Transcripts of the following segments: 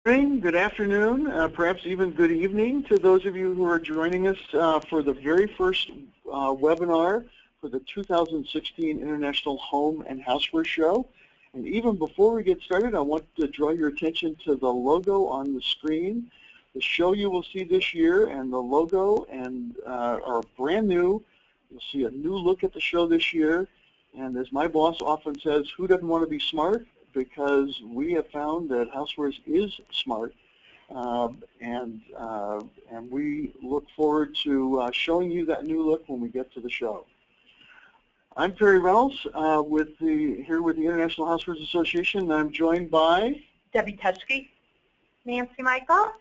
Morning, good afternoon, perhaps even good evening to those of you who are joining us for the very first webinar for the 2016 International Home and Housewares Show. And even before we get started, I want to draw your attention to the logo on the screen. The show you will see this year and the logo are brand new. You'll see a new look at the show this year. And as my boss often says, who doesn't want to be smart? Because we have found that housewares is smart, and we look forward to showing you that new look when we get to the show. I'm Terry Reynolds here with the International Housewares Association, and I'm joined by Teschke, Nancy Michael,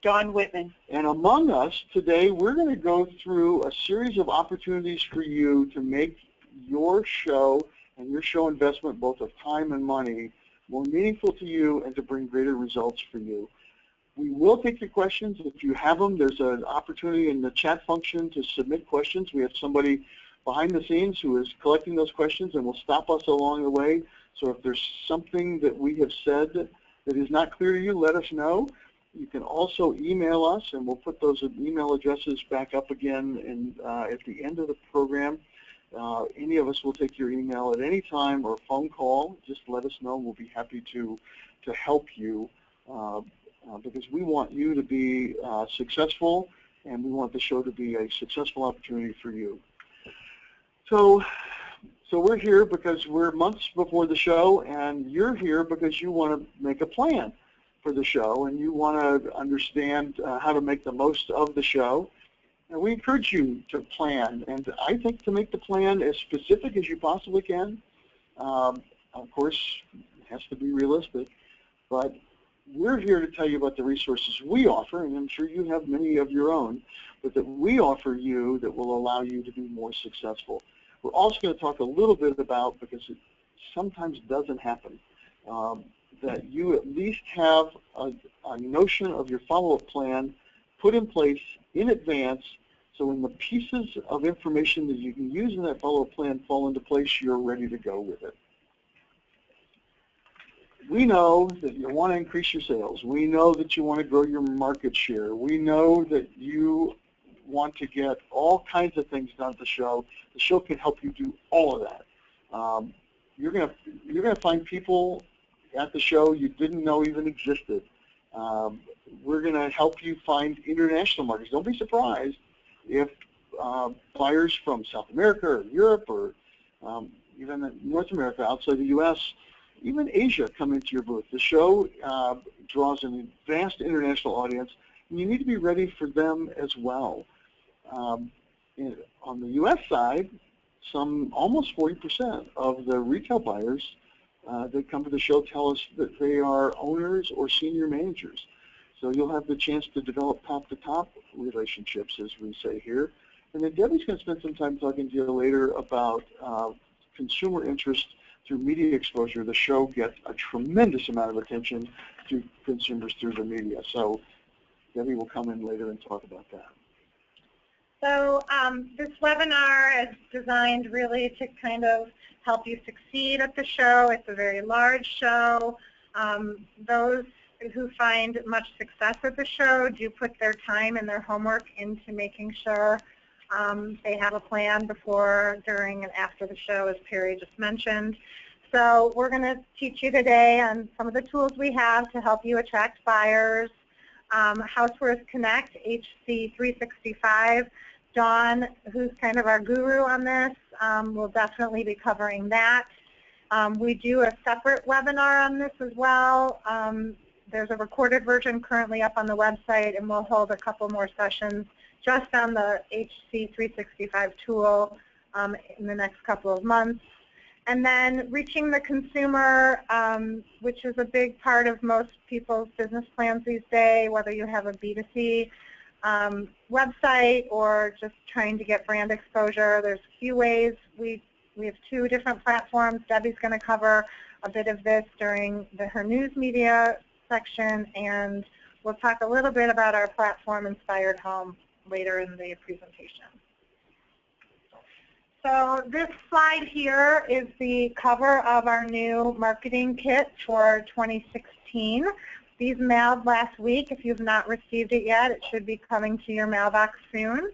Dawn Whitman. And among us today, we're going to go through a series of opportunities for you to make your show and your show investment, both of time and money, more meaningful to you and to bring greater results for you. We will take your questions. If you have them, there's an opportunity in the chat function to submit questions. We have somebody behind the scenes who is collecting those questions and will stop us along the way. So if there's something that we have said that is not clear to you, let us know. You can also email us, and we'll put those email addresses back up again at the end of the program. Any of us will take your email at any time or phone call. Just let us know. We'll be happy to help you because we want you to be successful, and we want the show to be a successful opportunity for you. So we're here because we're months before the show, and you're here because you want to make a plan for the show, and you want to understand how to make the most of the show. And we encourage you to plan, and I think to make the plan as specific as you possibly can. Of course, it has to be realistic, but we're here to tell you about the resources we offer, and I'm sure you have many of your own, but that we offer you that will allow you to be more successful. We're also going to talk a little bit about, because it sometimes doesn't happen, that you at least have a notion of your follow-up plan put in place in advance, so when the pieces of information that you can use in that follow-up plan fall into place, you're ready to go with it. We know that you want to increase your sales. We know that you want to grow your market share. We know that you want to get all kinds of things done at the show. The show can help you do all of that. You're gonna find people at the show you didn't know even existed. We're going to help you find international markets. Don't be surprised if buyers from South America or Europe or even North America outside the U.S., even Asia, come into your booth. The show draws a vast international audience, and you need to be ready for them as well. On the U.S. side, almost 40% of the retail buyers that come to the show tell us that they are owners or senior managers. So you'll have the chance to develop top-to-top relationships, as we say here. And then Debbie's going to spend some time talking to you later about consumer interest through media exposure. The show gets a tremendous amount of attention to consumers through the media. So Debbie will come in later and talk about that. So this webinar is designed really to kind of help you succeed at the show. It's a very large show. Those who find much success at the show do put their time and their homework into making sure they have a plan before, during, and after the show, as Perry just mentioned. So we're going to teach you today on some of the tools we have to help you attract buyers. Housewares Connect, HC365. Dawn, who's kind of our guru on this, will definitely be covering that. We do a separate webinar on this as well. There's a recorded version currently up on the website, and we'll hold a couple more sessions just on the HC365 tool in the next couple of months. And then reaching the consumer, which is a big part of most people's business plans these days, whether you have a B2C website or just trying to get brand exposure. There's a few ways. We have 2 different platforms. Debbie's going to cover a bit of this during her news media section, and we'll talk a little bit about our platform, Inspired Home, later in the presentation. So this slide here is the cover of our new marketing kit for 2016. These mailed last week. If you've not received it yet, it should be coming to your mailbox soon.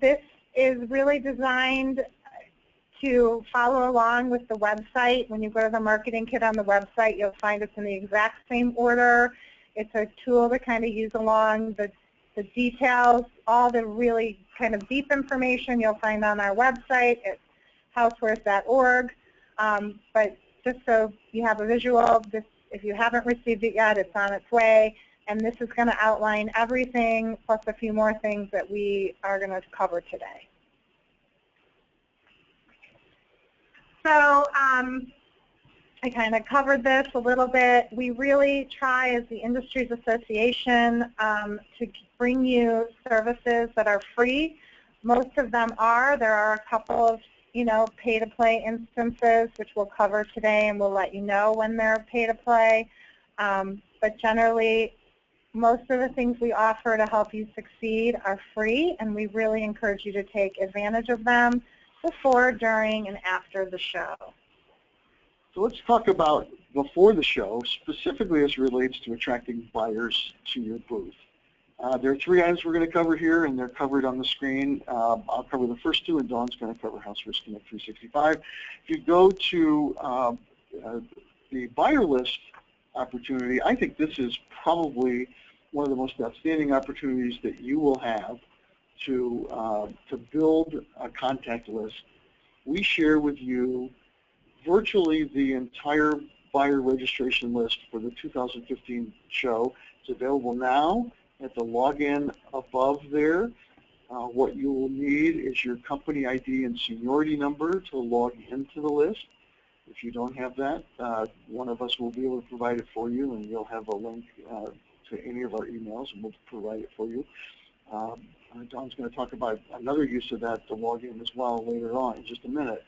This is really designed to follow along with the website. When you go to the marketing kit on the website, you'll find it's in the exact same order. It's a tool to kind of use along the details, all the really kind of deep information you'll find on our website at housewares.org. But just so you have a visual, this, if you haven't received it yet, it's on its way. And this is going to outline everything plus a few more things that we are going to cover today. So I kind of covered this a little bit. We really try as the Industries Association to bring you services that are free. Most of them are. There are a couple of pay-to-play instances, which we'll cover today, and we'll let you know when they're pay-to-play. But generally, most of the things we offer to help you succeed are free, and we really encourage you to take advantage of them before, during, and after the show. So let's talk about before the show, specifically as it relates to attracting buyers to your booth. There are 3 items we're going to cover here, and they're covered on the screen. I'll cover the first 2, and Dawn's going to cover Housewares Connect 365. If you go to the buyer list opportunity, I think this is probably one of the most outstanding opportunities that you will have to build a contact list. We share with you virtually the entire buyer registration list for the 2015 show. It's available now at the login above there. What you will need is your company ID and seniority number to log into the list. If you don't have that, one of us will be able to provide it for you, and you'll have a link to any of our emails, and we'll provide it for you. Dawn's going to talk about another use of that to log in as well later on in just a minute.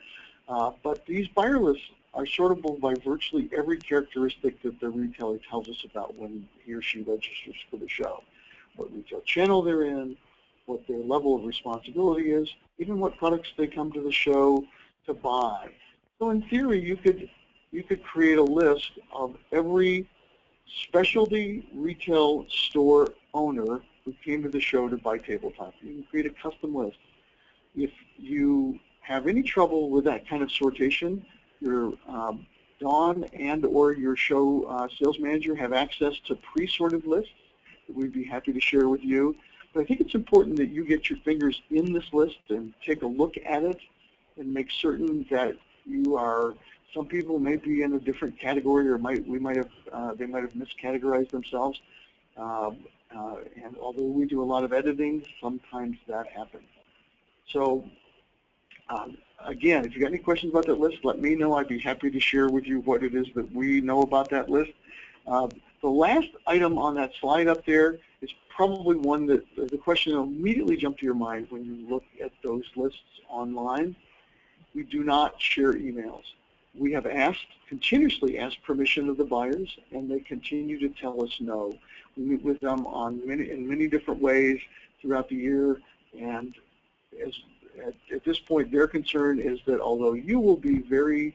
But these buyer lists are sortable by virtually every characteristic that the retailer tells us about when he or she registers for the show. What retail channel they're in, what their level of responsibility is, even what products they come to the show to buy. So in theory, you could create a list of every specialty retail store owner who came to the show to buy tabletop. You can create a custom list. If you have any trouble with that kind of sortation, your Dawn and or your show sales manager have access to pre-sorted lists that we'd be happy to share with you. But I think it's important that you get your fingers in this list and take a look at it and make certain that you are, some people may be in a different category, or they might have miscategorized themselves. And although we do a lot of editing, sometimes that happens. So again, if you got any questions about that list, let me know. I'd be happy to share with you what it is that we know about that list. The last item on that slide up there is probably one that the question will immediately jump to your mind when you look at those lists online. We do not share emails. We have continuously asked permission of the buyers, and they continue to tell us no. We meet with them in many different ways throughout the year, and at this point, their concern is that although you will be very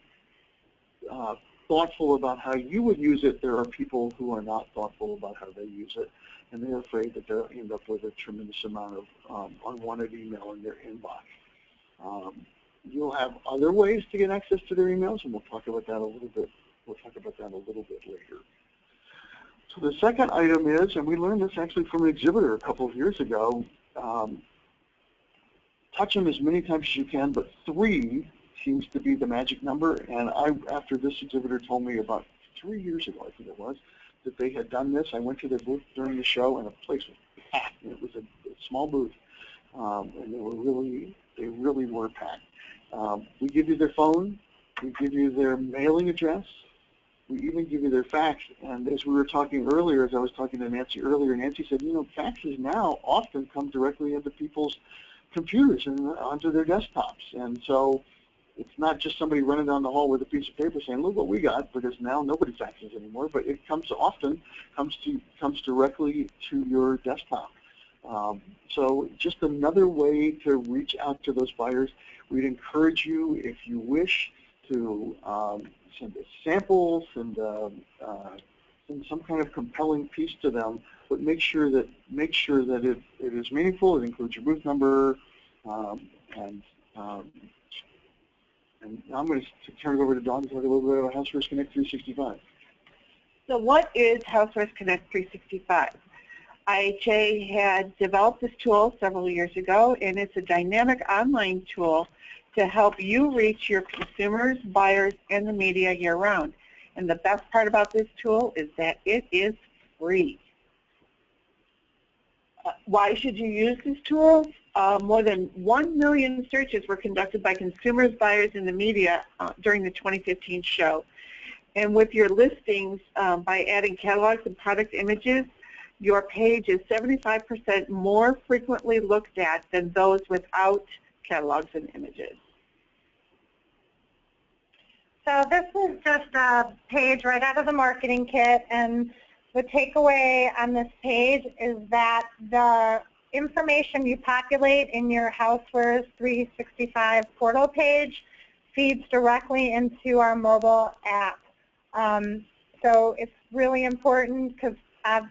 thoughtful about how you would use it, there are people who are not thoughtful about how they use it, and they're afraid that they'll end up with a tremendous amount of unwanted email in their inbox. You'll have other ways to get access to their emails, and we'll talk about that a little bit. We'll talk about that a little bit later. So the second item is, and we learned this actually from an exhibitor a couple of years ago, touch them as many times as you can, but 3 seems to be the magic number. And after this exhibitor told me about 3 years ago, I think it was, that they had done this, I went to their booth during the show, and the place was packed. And it was a small booth, and they really were packed. We give you their phone, we give you their mailing address, we even give you their fax. And as we were talking earlier, as I was talking to Nancy earlier, Nancy said, faxes now often come directly into people's computers and onto their desktops. And so it's not just somebody running down the hall with a piece of paper saying, look what we got, because now nobody faxes anymore, but it comes directly to your desktop. So just another way to reach out to those buyers. We'd encourage you, if you wish, to send a sample, send some kind of compelling piece to them, but make sure that it is meaningful. It includes your booth number, and I'm going to turn it over to Dawn to talk a little bit about Housewares Connect 365. So what is Housewares Connect 365? IHA had developed this tool several years ago, and it's a dynamic online tool to help you reach your consumers, buyers, and the media year-round. And the best part about this tool is that it is free. Why should you use this tool? More than 1 million searches were conducted by consumers, buyers, and the media during the 2015 show. And with your listings, by adding catalogs and product images, your page is 75% more frequently looked at than those without catalogs and images. So this is just a page right out of the marketing kit, and the takeaway on this page is that the information you populate in your Housewares 365 portal page feeds directly into our mobile app. So it's really important because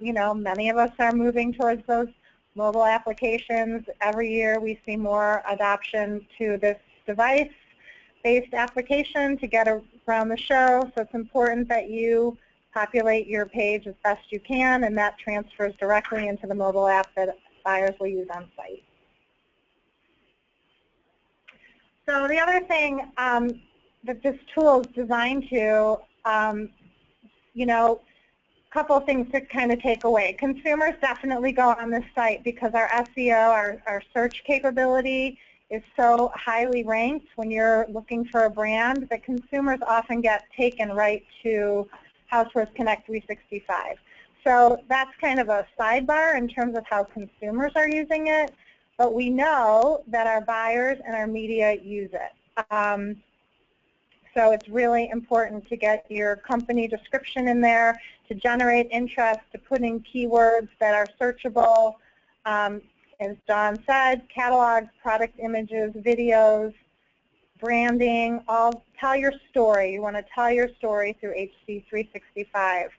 many of us are moving towards those mobile applications. Every year we see more adoption to this device-based application to get around the show. So it's important that you populate your page as best you can, and that transfers directly into the mobile app that buyers will use on site. So the other thing that this tool is designed to, couple of things to kind of take away. Consumers definitely go on this site because our SEO, our search capability is so highly ranked when you're looking for a brand that consumers often get taken right to Housewares Connect 365. So that's kind of a sidebar in terms of how consumers are using it, but we know that our buyers and our media use it. So it's really important to get your company description in there, to generate interest, to put in keywords that are searchable. As Dawn said, catalogs, product images, videos, branding, all tell your story. You want to tell your story through HC 365.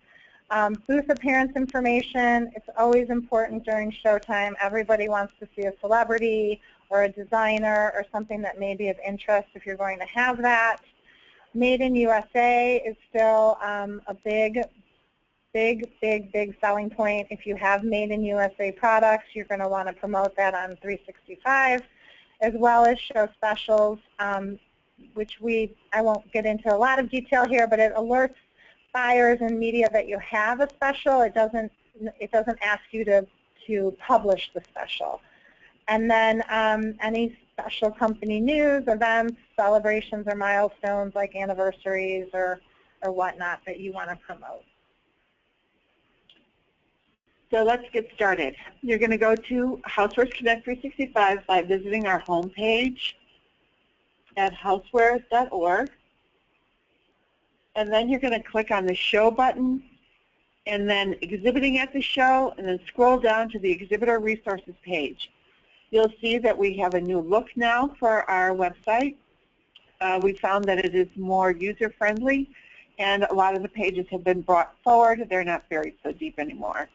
Booth appearance information, it's always important during showtime. Everybody wants to see a celebrity or a designer or something that may be of interest if you're going to have that. Made in USA is still a big selling point. If you have Made in USA products, you're going to want to promote that on 365, as well as show specials, which I won't get into a lot of detail here, but it alerts buyers and media that you have a special. It doesn't ask you to publish the special. And then any special company news, events, celebrations, or milestones like anniversaries or whatnot that you want to promote. So let's get started. You're going to go to Housewares Connect 365 by visiting our home page at housewares.org. And then you're going to click on the Show button, and then Exhibiting at the Show, and then scroll down to the Exhibitor Resources page. You'll see that we have a new look now for our website. We found that it is more user-friendly, and a lot of the pages have been brought forward. They're not buried so deep anymore.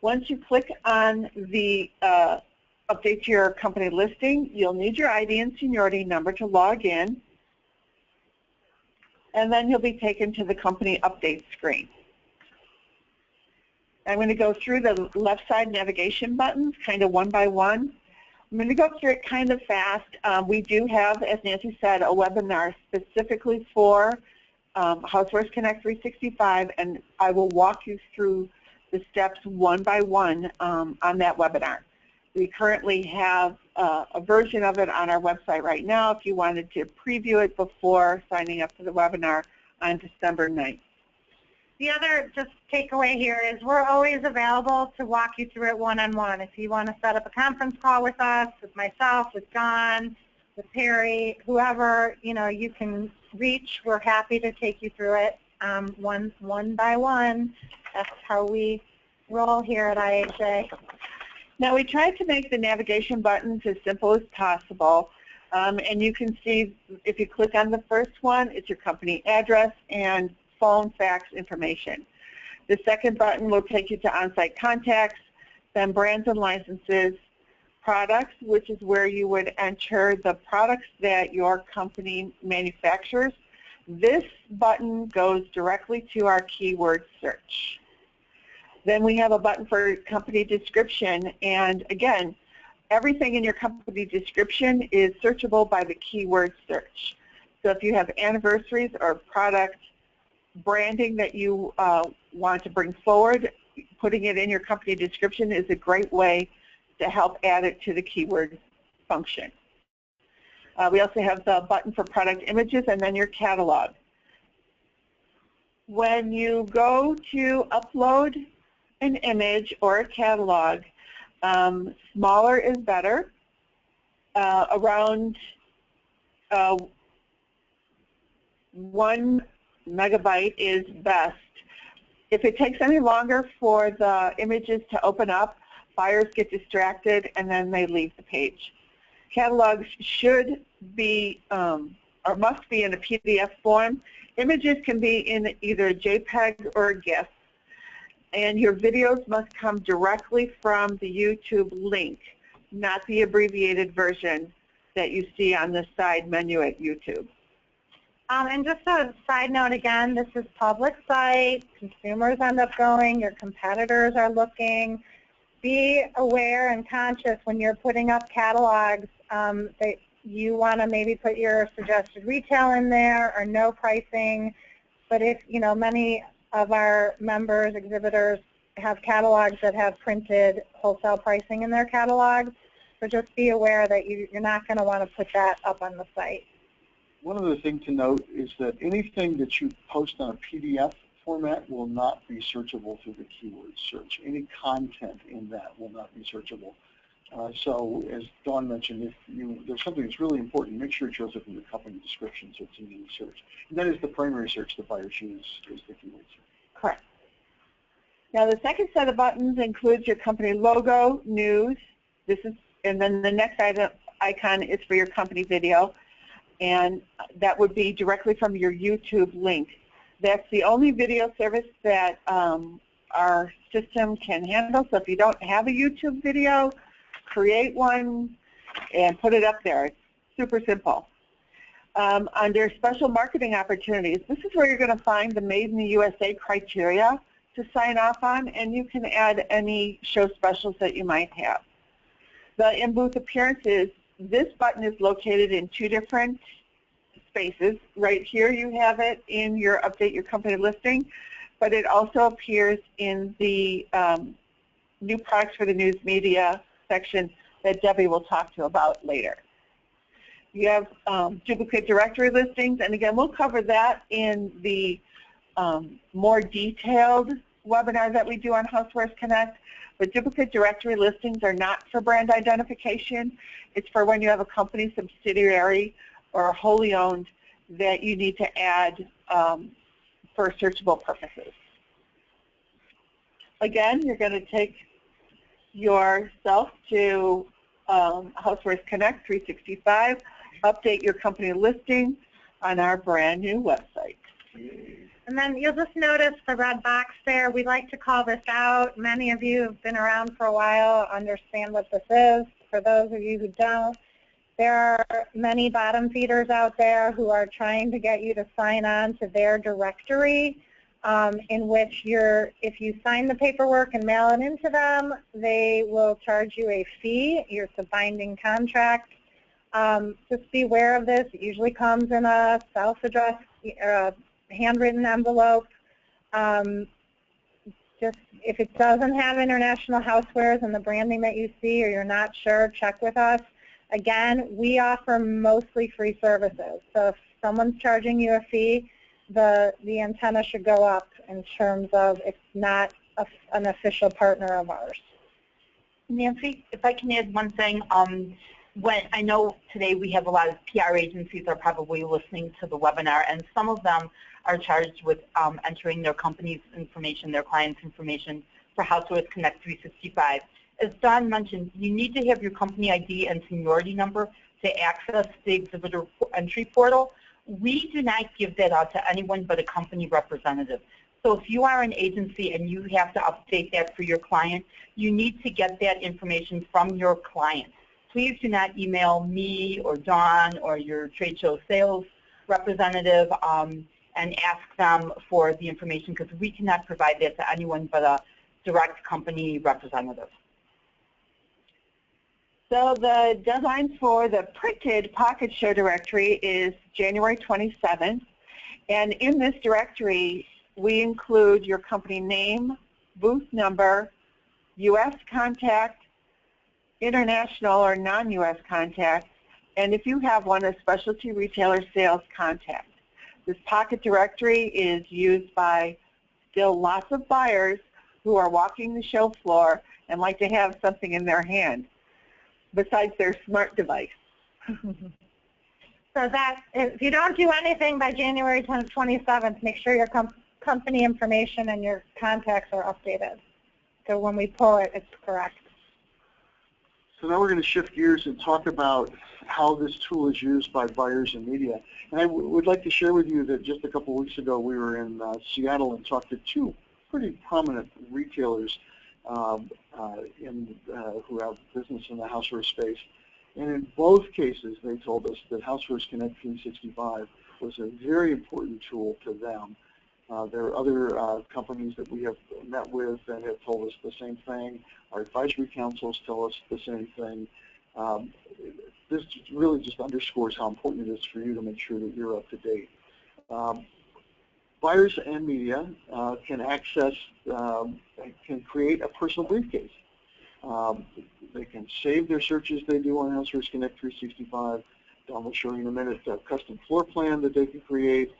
Once you click on the Update to Your Company Listing, you'll need your ID and seniority number to log in, and then you'll be taken to the Company Update screen. I'm going to go through the left side navigation buttons kind of one by one. I'm going to go through it kind of fast. We do have, as Nancy said, a webinar specifically for Housewares Connect 365, and I will walk you through the steps one by one on that webinar. We currently have a version of it on our website right now if you wanted to preview it before signing up for the webinar on December 9th. The other just takeaway here is we're always available to walk you through it one-on-one. If you want to set up a conference call with us, with myself, with John, with Perry, whoever you can reach, we're happy to take you through it one by one. That's how we roll here at IHA. Now we tried to make the navigation buttons as simple as possible, and you can see if you click on the first one, it's your company address and phone, fax information. The second button will take you to on-site contacts, then brands and licenses, products, which is where you would enter the products that your company manufactures. This button goes directly to our keyword search. Then we have a button for company description, and again, everything in your company description is searchable by the keyword search. So if you have anniversaries or product branding that you want to bring forward, putting it in your company description is a great way to help add it to the keyword function. We also have the button for product images and then your catalog. When you go to upload an image or a catalog, smaller is better. Around 1 megabyte is best. If it takes any longer for the images to open up, buyers get distracted and then they leave the page. Catalogs should be or must be in a PDF form. Images can be in either a JPEG or a GIF. And your videos must come directly from the YouTube link, not the abbreviated version that you see on the side menu at YouTube. And just a side note again, this is public site. Consumers end up going. Your competitors are looking. Be aware and conscious when you're putting up catalogs that you want to maybe put your suggested retail in there or no pricing. But if, you know, many of our members, exhibitors, have catalogs that have printed wholesale pricing in their catalogs. So just be aware that you're not going to want to put that up on the site. One other thing to note is that anything that you post on a PDF format will not be searchable through the keyword search. Any content in that will not be searchable. So as Dawn mentioned, if there's something that's really important, make sure it shows up in the company description so it's easy to search. And that is the primary search that buyers use, is the keyword search. Correct. Now the second set of buttons includes your company logo, news, and then the next icon is for your company video, and that would be directly from your YouTube link. That's the only video service that our system can handle, so if you don't have a YouTube video, create one and put it up there. It's super simple. Under special marketing opportunities, this is where you're going to find the Made in the USA criteria to sign off on, and you can add any show specials that you might have. The in-booth appearances, this button is located in two different spaces. Right here you have it in your Update Your Company listing, but it also appears in the new products for the news media section that Debbie will talk to you about later. You have duplicate directory listings, and again, we'll cover that in the more detailed webinar that we do on Housewares Connect. But duplicate directory listings are not for brand identification. It's for when you have a company subsidiary or wholly owned that you need to add for searchable purposes. Again, you're going to take yourself to Housewares Connect 365, update your company listing on our brand new website. And then you'll just notice the red box there. We like to call this out. Many of you have been around for a while, understand what this is. For those of you who don't, there are many bottom feeders out there who are trying to get you to sign on to their directory, in which if you sign the paperwork and mail it into them, they will charge you a fee. It's a binding contract. Just be aware of this. It usually comes in a self-addressed handwritten envelope. Just if it doesn't have International Housewares and the branding that you see, or you're not sure, check with us. Again, we offer mostly free services. So if someone's charging you a fee, the antenna should go up in terms of it's not an official partner of ours. Nancy, if I can add one thing, I know today we have a lot of PR agencies that are probably listening to the webinar, and some of them are charged with entering their company's information, their client's information for Housewares Connect 365. As Dawn mentioned, you need to have your company ID and seniority number to access the exhibitor entry portal. We do not give that out to anyone but a company representative. So if you are an agency and you have to update that for your client, you need to get that information from your client. Please do not email me or Dawn or your trade show sales representative and ask them for the information, because we cannot provide that to anyone but a direct company representative. So the deadline for the printed Pocket Show directory is January 27th. And in this directory, we include your company name, booth number, U.S. contact, international or non-U.S. contact, and if you have one, a specialty retailer sales contact. This Pocket directory is used by still lots of buyers who are walking the show floor and like to have something in their hand besides their smart device. So that, if you don't do anything by January 27th, make sure your company information and your contacts are updated. So when we pull it, it's correct. So now we're going to shift gears and talk about how this tool is used by buyers and media. And I would like to share with you that just a couple of weeks ago we were in Seattle and talked to two pretty prominent retailers who have business in the houseware space. And in both cases, they told us that Housewares Connect 365 was a very important tool to them. There are other companies that we have met with that have told us the same thing. Our advisory councils tell us the same thing. This really just underscores how important it is for you to make sure that you're up to date. Buyers and media can access, can create a personal briefcase. They can save their searches they do on Housewares Connect 365. Don will show you in a minute a custom floor plan that they can create.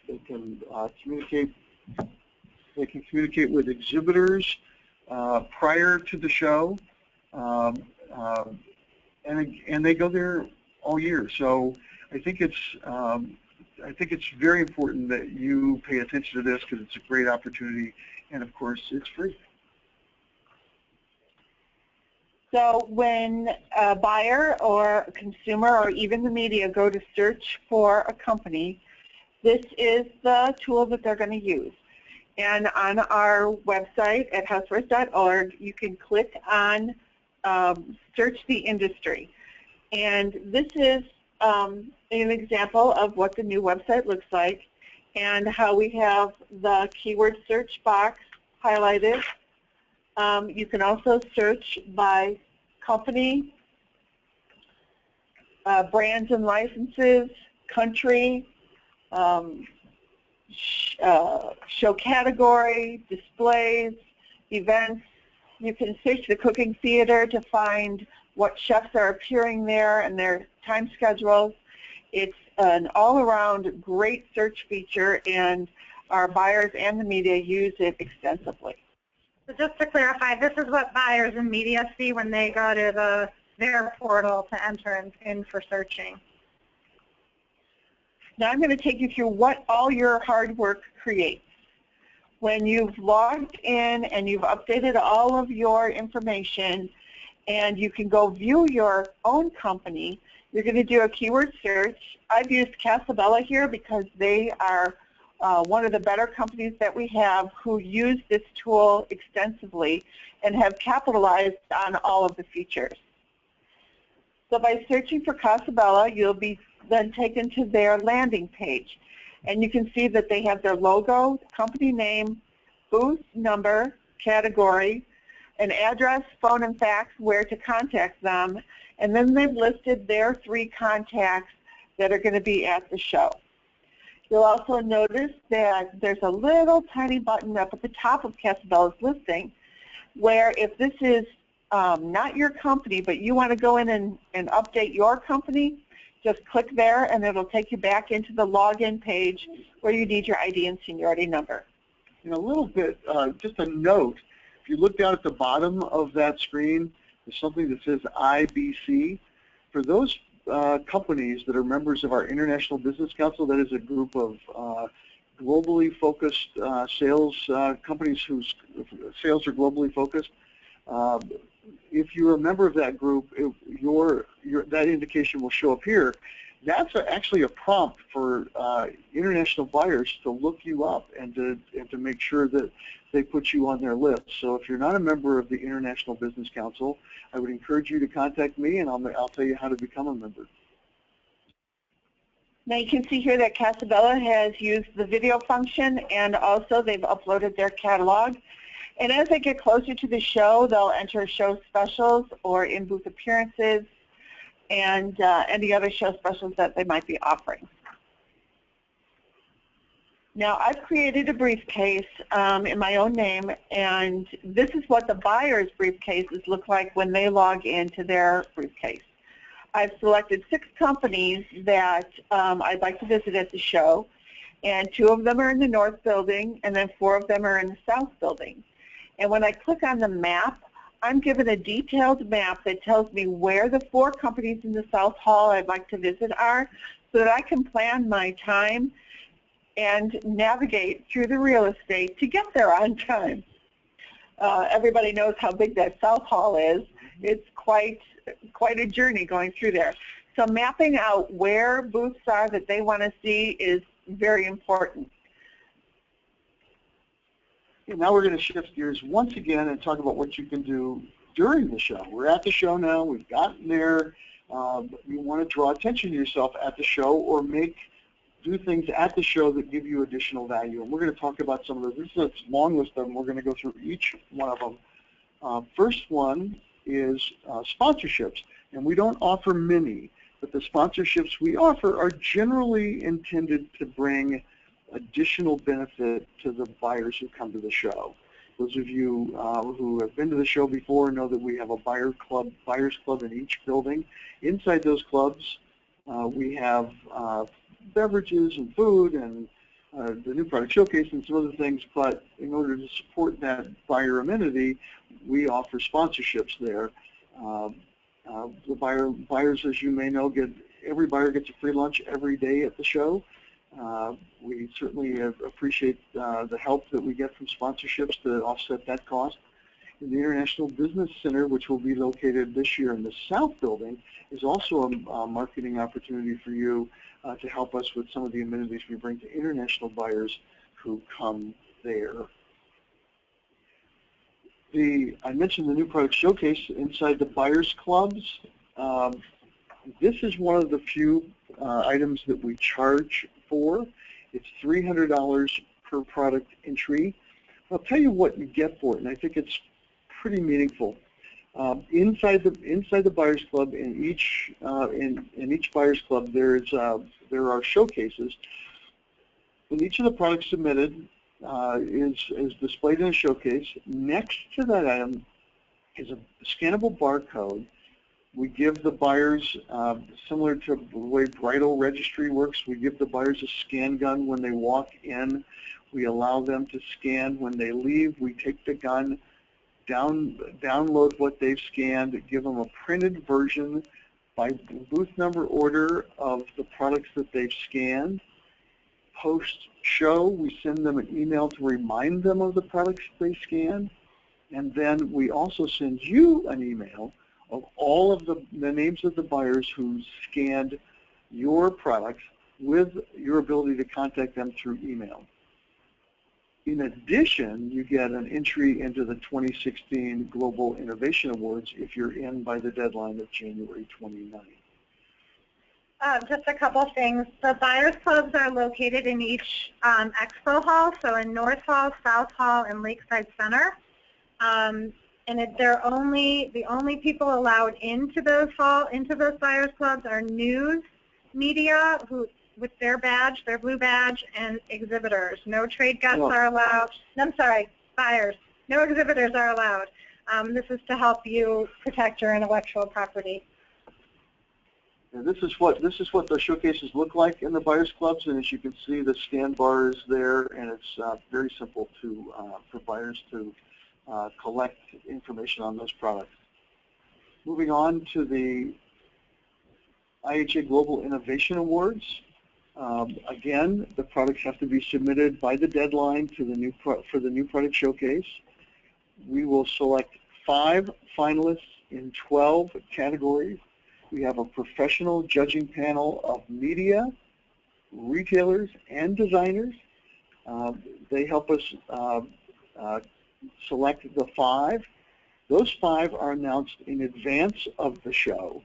They can communicate. They can communicate with exhibitors prior to the show, and they go there all year. So I think it's very important that you pay attention to this because it's a great opportunity, and of course it's free. So when a buyer or a consumer or even the media go to search for a company, this is the tool that they're going to use. And on our website at housewares.org, you can click on Search the Industry. And this is an example of what the new website looks like and how we have the keyword search box highlighted. You can also search by company, brands and licenses, country, show category, displays, events. You can search the cooking theater to find what chefs are appearing there and their time schedules. It's an all-around great search feature, and our buyers and the media use it extensively. So just to clarify, this is what buyers and media see when they go to their portal to enter in for searching. Now I'm going to take you through what all your hard work creates. When you've logged in and you've updated all of your information and you can go view your own company, you're going to do a keyword search. I've used Casabella here because they are one of the better companies that we have who use this tool extensively and have capitalized on all of the features. So by searching for Casabella, you'll be then taken to their landing page. And you can see that they have their logo, company name, booth number, category, an address, phone, and fax, where to contact them. And then they've listed their 3 contacts that are going to be at the show. You'll also notice that there's a little tiny button up at the top of Casabella's listing where if this is not your company, but you want to go in and update your company, just click there and it'll take you back into the login page where you need your ID and seniority number. In a little bit, just a note, if you look down at the bottom of that screen, there's something that says IBC. For those companies that are members of our International Business Council, that is a group of globally focused sales companies whose sales are globally focused. If you're a member of that group, that indication will show up here. That's actually a prompt for international buyers to look you up and to make sure that they put you on their list. So if you're not a member of the International Business Council, I would encourage you to contact me, and I'll tell you how to become a member. Now you can see here that Casabella has used the video function, and also they've uploaded their catalog. And as they get closer to the show, they'll enter show specials or in-booth appearances and any other show specials that they might be offering. Now I've created a briefcase in my own name, and this is what the buyer's briefcases look like when they log into their briefcase. I've selected 6 companies that I'd like to visit at the show, and 2 of them are in the North Building, and then 4 of them are in the South Building. And when I click on the map, I'm given a detailed map that tells me where the 4 companies in the South Hall I'd like to visit are, so that I can plan my time and navigate through the real estate to get there on time. Everybody knows how big that South Hall is. It's quite a journey going through there. So mapping out where booths are that they want to see is very important. And now we're going to shift gears once again and talk about what you can do during the show. We're at the show now. We've gotten there. You want to draw attention to yourself at the show or do things at the show that give you additional value. And we're going to talk about some of those. This is a long list of them. We're going to go through each one of them. First one is sponsorships. And we don't offer many, but the sponsorships we offer are generally intended to bring additional benefit to the buyers who come to the show. Those of you who have been to the show before know that we have a buyers club in each building. Inside those clubs, we have beverages and food and the new product showcase and some other things, but in order to support that buyer amenity, we offer sponsorships there. The buyers, as you may know, every buyer gets a free lunch every day at the show. We certainly appreciate the help that we get from sponsorships to offset that cost. In the International Business Center, which will be located this year in the South Building, is also a marketing opportunity for you to help us with some of the amenities we bring to international buyers who come there. I mentioned the new product showcase inside the buyers clubs. This is one of the few items that we charge for. It's $300 per product entry. I'll tell you what you get for it, and I think it's pretty meaningful. Inside the buyers club, in each buyers club, there are showcases. And each of the products submitted is displayed in a showcase. Next to that item is a scannable barcode. We give the buyers, similar to the way bridal registry works, we give the buyers a scan gun when they walk in. We allow them to scan when they leave. We take the gun, download what they've scanned, give them a printed version by booth number order of the products that they've scanned. Post-show, we send them an email to remind them of the products they scanned. And then we also send you an email of all of the names of the buyers who scanned your products with your ability to contact them through email. In addition, you get an entry into the 2016 Global Innovation Awards if you're in by the deadline of January 29th. Just a couple things. The buyers clubs are located in each expo hall, so in North Hall, South Hall, and Lakeside Center. And the only people allowed into those buyers clubs are news media with their badge, their blue badge, and exhibitors. No trade guests are allowed. I'm sorry, buyers. No exhibitors are allowed. This is to help you protect your intellectual property. And this is what the showcases look like in the buyers clubs, and as you can see, the scan bar is there, and it's very simple for buyers to collect information on those products. Moving on to the IHA Global Innovation Awards. Again, the products have to be submitted by the deadline for the new product showcase. We will select 5 finalists in 12 categories. We have a professional judging panel of media, retailers, and designers. They help us select the 5. Those 5 are announced in advance of the show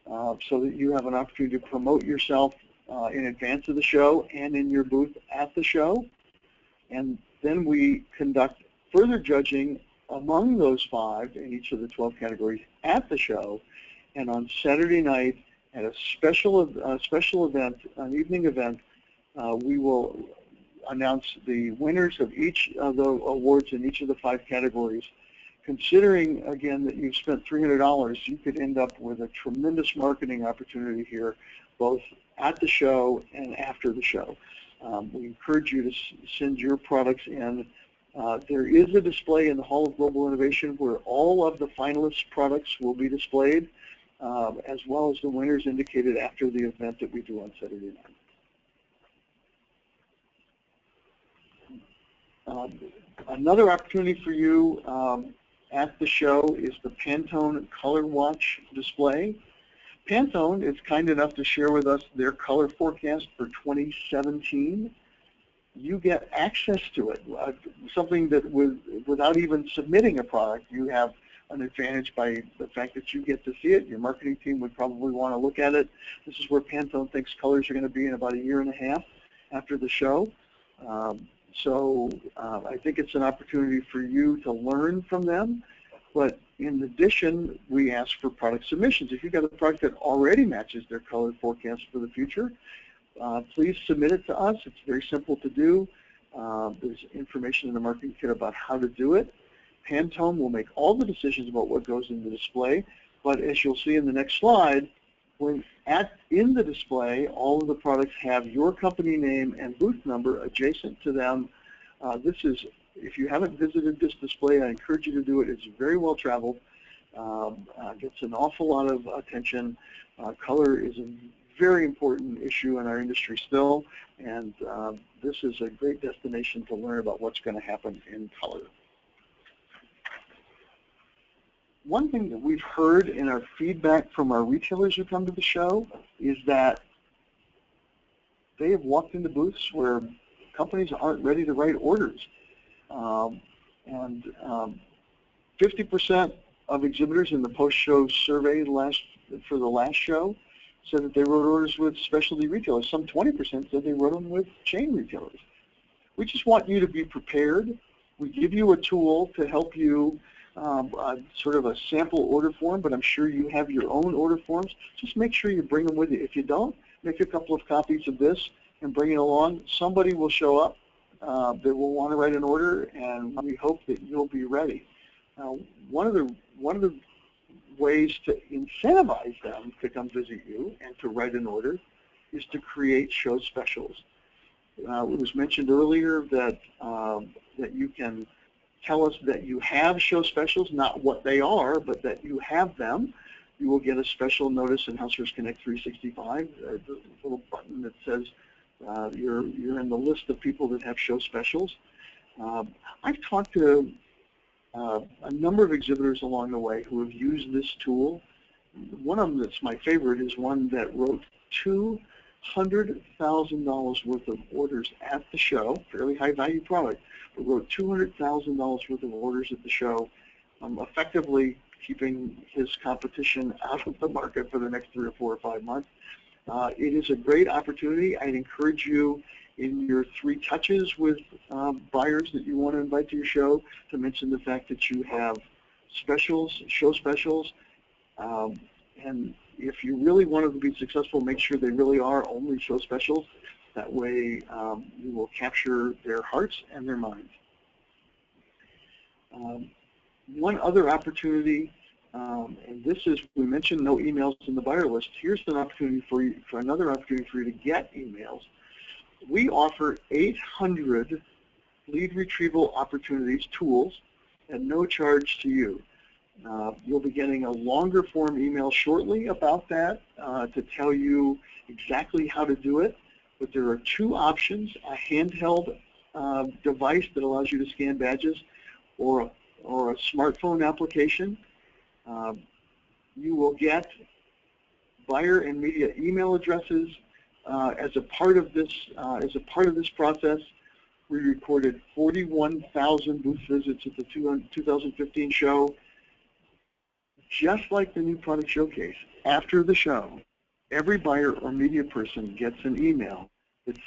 so that you have an opportunity to promote yourself in advance of the show and in your booth at the show. And then we conduct further judging among those 5 in each of the 12 categories at the show. And on Saturday night at a special event, an evening event, we will announce the winners of each of the awards in each of the 5 categories. Considering, again, that you've spent $300, you could end up with a tremendous marketing opportunity here, both at the show and after the show. We encourage you to send your products in. There is a display in the Hall of Global Innovation where all of the finalists' products will be displayed, as well as the winners indicated after the event that we do on Saturday night. Another opportunity for you at the show is the Pantone Color Watch display. Pantone is kind enough to share with us their color forecast for 2017. You get access to it, something that without even submitting a product, you have an advantage by the fact that you get to see it. Your marketing team would probably want to look at it. This is where Pantone thinks colors are going to be in about 1.5 years after the show. So I think it's an opportunity for you to learn from them. But in addition, we ask for product submissions. If you've got a product that already matches their color forecast for the future, please submit it to us. It's very simple to do. There's information in the marketing kit about how to do it. Pantone will make all the decisions about what goes in the display. But as you'll see in the next slide, in the display, all of the products have your company name and booth number adjacent to them. If you haven't visited this display, I encourage you to do it. It's very well traveled. Gets an awful lot of attention. Color is a very important issue in our industry still, and this is a great destination to learn about what's going to happen in color. One thing that we've heard in our feedback from our retailers who come to the show is that they have walked into booths where companies aren't ready to write orders. 50% of exhibitors in the post-show survey for the last show said that they wrote orders with specialty retailers. Some 20% said they wrote them with chain retailers. We just want you to be prepared. We give you a tool to help you, sort of a sample order form, but I'm sure you have your own order forms. Just make sure you bring them with you. If you don't, make a couple of copies of this and bring it along. Somebody will show up that will want to write an order, and we hope that you'll be ready. One of the ways to incentivize them to come visit you and to write an order is to create show specials. It was mentioned earlier that that you can tell us that you have show specials, not what they are, but that you have them. You will get a special notice in Housewares Connect 365, the little button that says you're in the list of people that have show specials. I've talked to a number of exhibitors along the way who have used this tool. One of them that's my favorite is one that wrote $200,000 worth of orders at the show, fairly high value product, but wrote $200,000 worth of orders at the show, effectively keeping his competition out of the market for the next 3 or 4 or 5 months. It is a great opportunity. I'd encourage you in your 3 touches with buyers that you want to invite to your show to mention the fact that you have specials, show specials, and if you really want them to be successful, make sure they really are only show specials. That way you will capture their hearts and their minds. One other opportunity, and this is, we mentioned no emails in the buyer list. Here's an opportunity for you, another opportunity for you to get emails. We offer 800 lead retrieval opportunities, tools, at no charge to you. You'll be getting a longer form email shortly about that to tell you exactly how to do it. But there are 2 options: a handheld device that allows you to scan badges, or a smartphone application. You will get buyer and media email addresses. As a part of this process, we recorded 41,000 booth visits at the 2015 show. Just like the new product showcase, after the show, every buyer or media person gets an email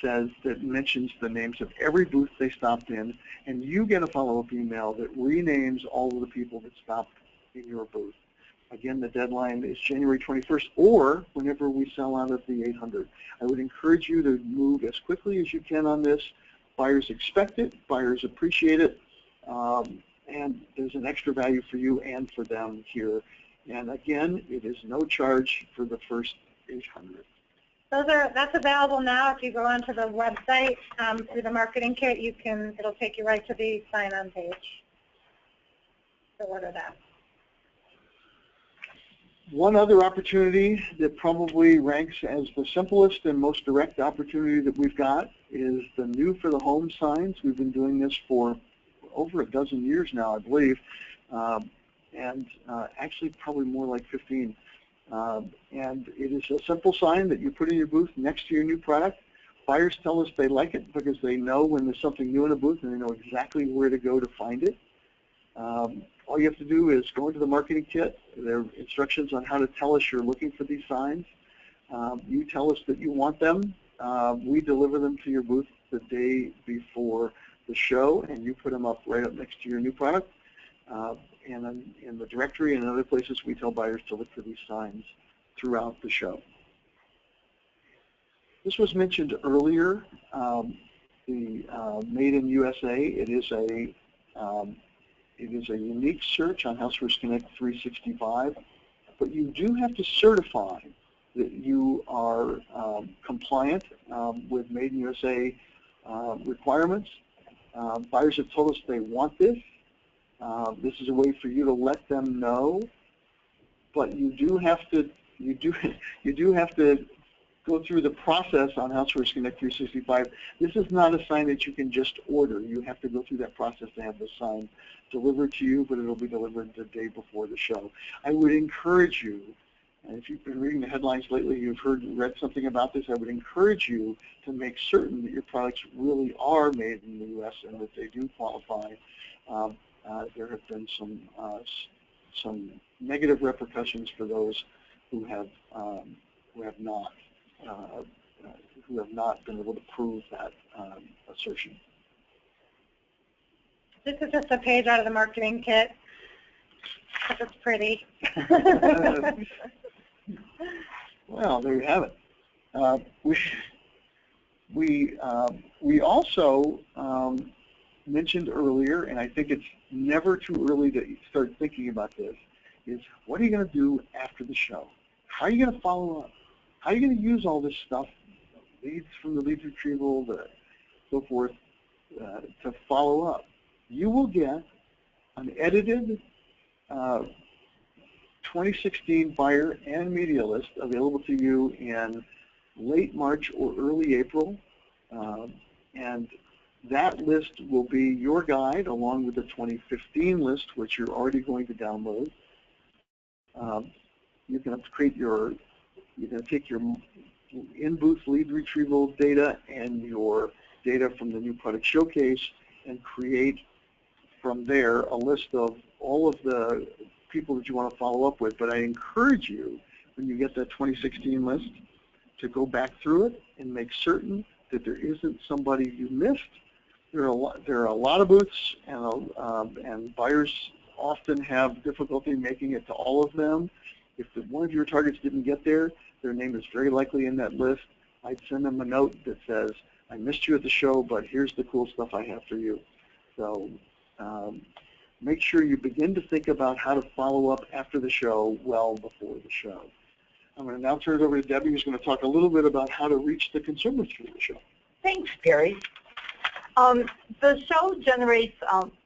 that mentions the names of every booth they stopped in, and you get a follow-up email that renames all of the people that stopped in your booth. Again, the deadline is January 21st, or whenever we sell out of the 800. I would encourage you to move as quickly as you can on this. Buyers expect it, buyers appreciate it, and there's an extra value for you and for them here. And again, it is no charge for the first 800. That's available now. If you go onto the website through the marketing kit, it'll take you right to the sign-on page to order that. One other opportunity that probably ranks as the simplest and most direct opportunity that we've got is the New for the Home signs. We've been doing this for over a dozen years now, I believe, and actually probably more like 15. And it is a simple sign that you put in your booth next to your new product. Buyers tell us they like it because they know when there's something new in a booth and they know exactly where to go to find it. All you have to do is go into the marketing kit. There are instructions on how to tell us you're looking for these signs. You tell us that you want them. We deliver them to your booth the day before the show, and you put them up right up next to your new product. And then in the directory and other places, we tell buyers to look for these signs throughout the show. This was mentioned earlier, the Made in USA. It is a unique search on Housewares Connect 365, but you do have to certify that you are compliant with Made in USA requirements. Buyers have told us they want this. This is a way for you to let them know, but you do have to go through the process on Housewares Connect 365. This is not a sign that you can just order. You have to go through that process to have the sign delivered to you, but it'll be delivered the day before the show. I would encourage you, and if you've been reading the headlines lately, you've read something about this, I would encourage you to make certain that your products really are made in the U.S. and that they do qualify. There have been some negative repercussions for those who have not been able to prove that assertion. This is just a page out of the marketing kit. It's pretty. Well, there you have it. We also mentioned earlier, and I think it's never too early to start thinking about this, is what are you going to do after the show? How are you going to follow up? How are you going to use all this stuff, leads from the lead retrieval, so forth, to follow up? You will get an edited 2016 buyer and media list available to you in late March or early April, and that list will be your guide along with the 2015 list, which you're already going to download. You're going to take your in-booth lead retrieval data and your data from the new product showcase and create from there a list of all of the people that you want to follow up with. But I encourage you, when you get that 2016 list, to go back through it and make certain that there isn't somebody you missed. There are a lot of booths, and buyers often have difficulty making it to all of them. If one of your targets didn't get there, their name is very likely in that list. I'd send them a note that says, I missed you at the show, but here's the cool stuff I have for you. So make sure you begin to think about how to follow up after the show well before the show. I'm going to now turn it over to Debbie, who's going to talk a little bit about how to reach the consumers through the show. Thanks, Gary. The show generates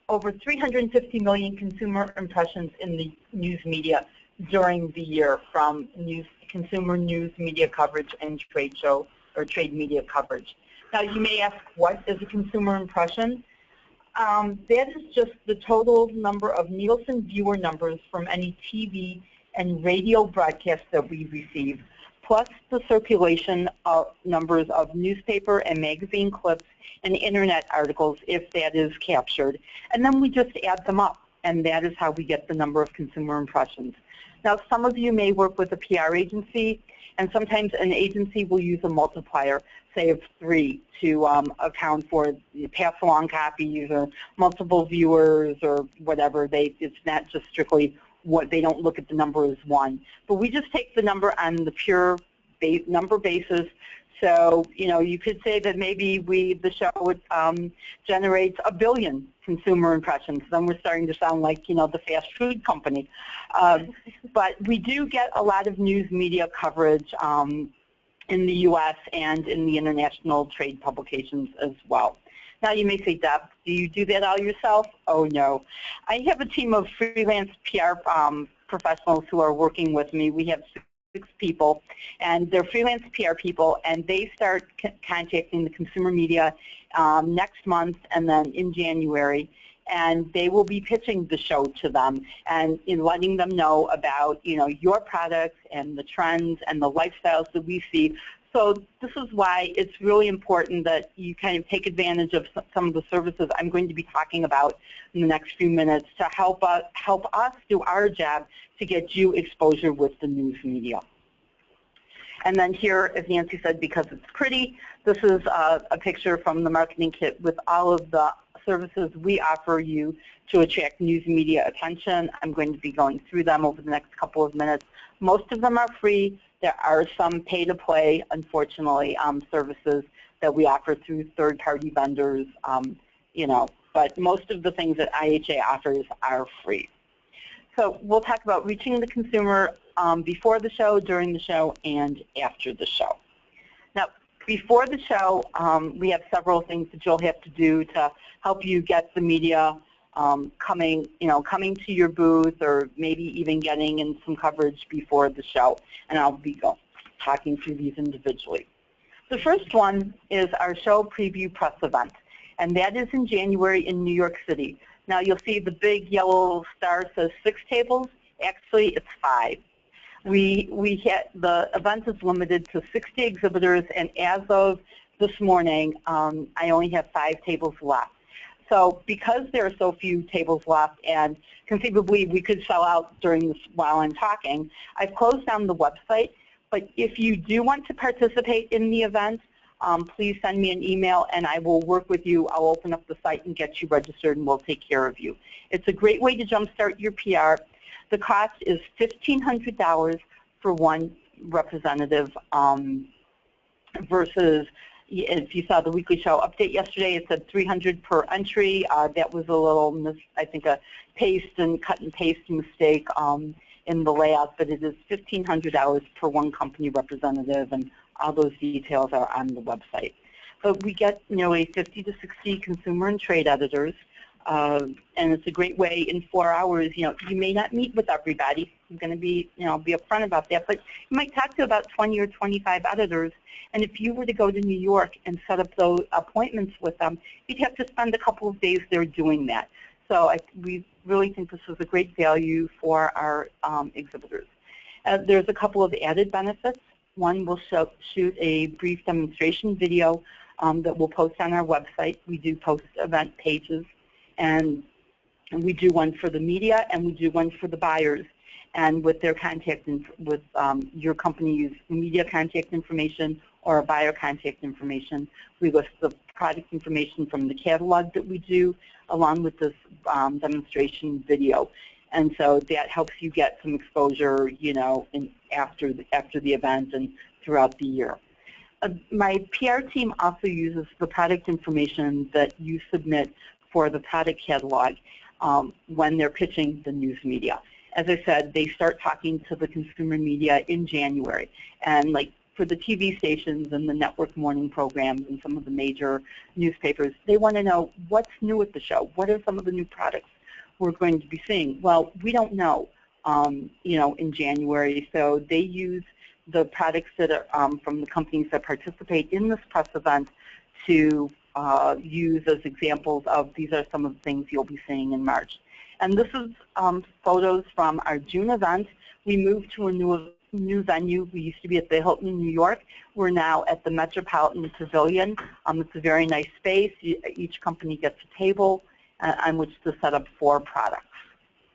over 350 million consumer impressions in the news media during the year, from consumer news media coverage and trade show or trade media coverage. Now, you may ask, what is a consumer impression? That is just the total number of Nielsen viewer numbers from any TV and radio broadcast that we receive plus the circulation of numbers of newspaper and magazine clips and internet articles if that is captured. And then we just add them up, and that is how we get the number of consumer impressions. Now, some of you may work with a PR agency, and sometimes an agency will use a multiplier, say of 3, to account for pass along copies or multiple viewers or whatever. It's not just strictly what they don't look at the number as 1. But we just take the number on the pure number basis. So, you could say that maybe the show generates 1 billion consumer impressions. Then we're starting to sound like, the fast food company. But we do get a lot of news media coverage in the U.S. and in the international trade publications as well. Now you may say, Deb, do you do that all yourself? Oh, no. I have a team of freelance PR professionals who are working with me. We have 6 people, and they're freelance PR people, and they start contacting the consumer media next month and then in January, and they will be pitching the show to them and letting them know about, your products and the trends and the lifestyles that we see. So this is why it's really important that you kind of take advantage of some of the services I'm going to be talking about in the next few minutes to help us do our job to get you exposure with the news media. And then here, as Nancy said, because it's pretty, this is a picture from the marketing kit with all of the services we offer you to attract news media attention. I'm going to be going through them over the next couple of minutes. Most of them are free. There are some pay-to-play, unfortunately, services that we offer through third-party vendors, but most of the things that IHA offers are free. So we'll talk about reaching the consumer before the show, during the show, and after the show. Now, before the show, we have several things that you'll have to do to help you get the media coming to your booth, or maybe even getting in some coverage before the show. And I'll be talking through these individually. The first one is our show preview press event, and that is in January in New York City. Now you'll see the big yellow star says 6 tables. Actually, it's 5. The event is limited to 60 exhibitors, and as of this morning, I only have 5 tables left. So because there are so few tables left, and conceivably we could sell out during this while I'm talking, I've closed down the website. But if you do want to participate in the event, please send me an email and I will work with you. I'll open up the site and get you registered, and we'll take care of you. It's a great way to jumpstart your PR. The cost is $1,500 for one representative versus, if you saw the weekly show update yesterday, it said $300 per entry. That was a little, I think, a cut and paste mistake in the layout, but it is $1,500 per one company representative, and all those details are on the website. But we get nearly 50 to 60 consumer and trade editors, and it's a great way in 4 hours. You may not meet with everybody. I'm going to be upfront about that, but you might talk to about 20 or 25 editors. And if you were to go to New York and set up those appointments with them, you'd have to spend a couple of days there doing that. So we really think this is a great value for our exhibitors. There's a couple of added benefits. One, we'll shoot a brief demonstration video that we'll post on our website. We do post event pages, and we do one for the media, and we do one for the buyers. And with their contact, with your company's media contact information or a buyer contact information, we list the product information from the catalog that we do, along with this demonstration video. And so that helps you get some exposure, after the event and throughout the year. My PR team also uses the product information that you submit for the product catalog when they're pitching the news media. As I said, they start talking to the consumer media in January. And like for the TV stations and the network morning programs and some of the major newspapers, they want to know what's new at the show. What are some of the new products we're going to be seeing? Well, we don't know, in January. So they use the products that are from the companies that participate in this press event to use as examples of these are some of the things you'll be seeing in March. And this is photos from our June event. We moved to a new new venue. We used to be at the Hilton in New York. We're now at the Metropolitan Pavilion. It's a very nice space. Each company gets a table on which to set up 4 products.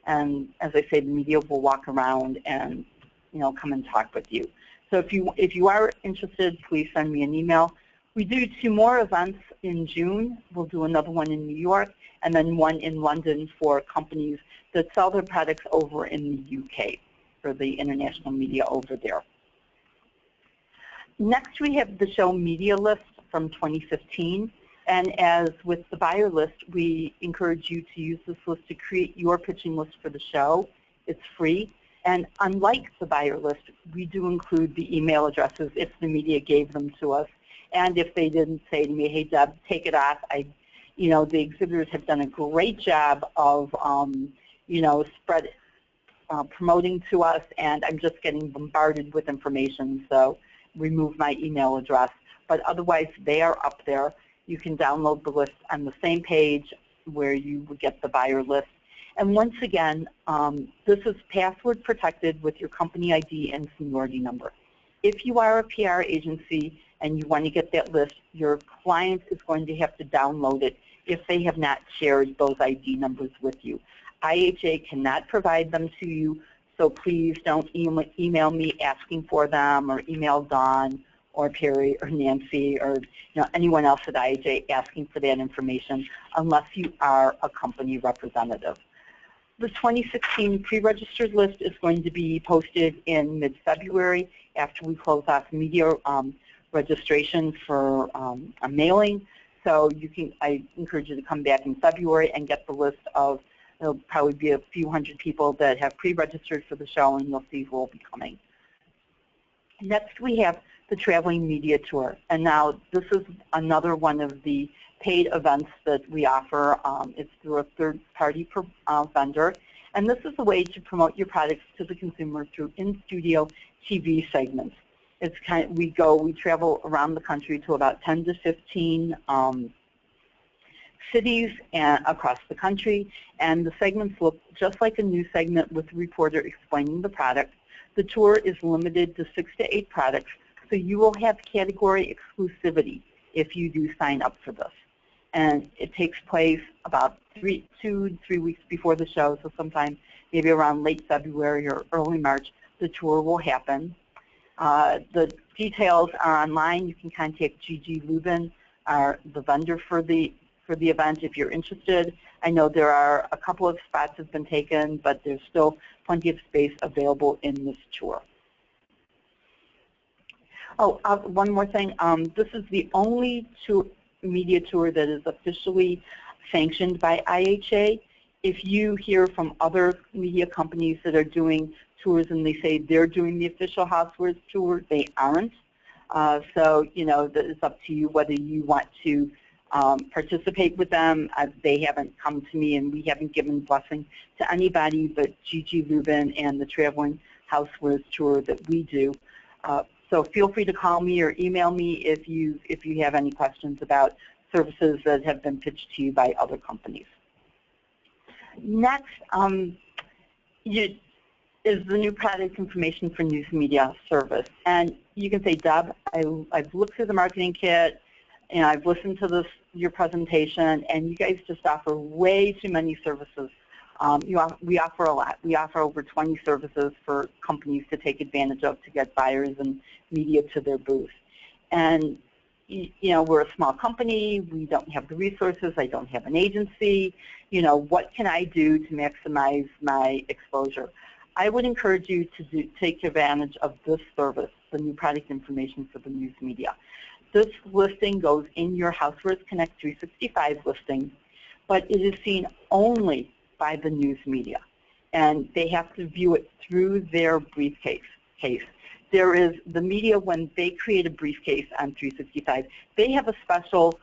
And as I say, the media will walk around and come and talk with you. So if you are interested, please send me an email. We do 2 more events in June. We'll do another one in New York and then one in London for companies that sell their products over in the UK for the international media over there. Next, we have the show media list from 2015. And as with the buyer list, we encourage you to use this list to create your pitching list for the show. It's free. And unlike the buyer list, we do include the email addresses if the media gave them to us. And if they didn't say to me, hey, Deb, take it off, the exhibitors have done a great job of, promoting to us, and I'm just getting bombarded with information, so remove my email address. But otherwise, they are up there. You can download the list on the same page where you would get the buyer list. And once again, this is password protected with your company ID and seniority number. If you are a PR agency and you want to get that list, your client is going to have to download it if they have not shared those ID numbers with you. IHA cannot provide them to you, so please don't email me asking for them, or email Dawn or Perry or Nancy or anyone else at IHA asking for that information unless you are a company representative. The 2016 pre-registered list is going to be posted in mid-February after we close off media registration for a mailing. So I encourage you to come back in February and get the list of, there'll probably be a few hundred people that have pre-registered for the show, and you'll see who will be coming. Next, we have the Traveling Media Tour. And now this is another one of the paid events that we offer. It's through a third-party vendor. And this is a way to promote your products to the consumer through in-studio TV segments. It's we travel around the country to about 10 to 15 cities across the country, and the segments look just like a news segment with a reporter explaining the product. The tour is limited to 6 to 8 products, so you will have category exclusivity if you do sign up for this. And it takes place about 2 to 3 weeks before the show, so sometime maybe around late February or early March, the tour will happen. The details are online. You can contact Gigi Lubin, the vendor for the event, if you're interested. I know there are a couple of spots have been taken, but there's still plenty of space available in this tour. Oh, one more thing. This is the only media tour that is officially sanctioned by IHA. If you hear from other media companies that are doing tours and they say they're doing the official housewares tour, they aren't. So, it's up to you whether you want to participate with them. They haven't come to me, and we haven't given blessing to anybody but Gigi Lubin and the Traveling Housewares Tour that we do. So feel free to call me or email me if you have any questions about services that have been pitched to you by other companies. Next is the new product information for news media service. And you can say, Deb, I've looked through the marketing kit, and I've listened to your presentation, and you guys just offer way too many services. We offer a lot. We offer over 20 services for companies to take advantage of to get buyers and media to their booth. And we're a small company. We don't have the resources. I don't have an agency. What can I do to maximize my exposure? I would encourage you to take advantage of this service, the new product information for the news media. This listing goes in your Housewares Connect 365 listing, but it is seen only by the news media, and they have to view it through their briefcase. There is the media, when they create a briefcase on 365, they have a special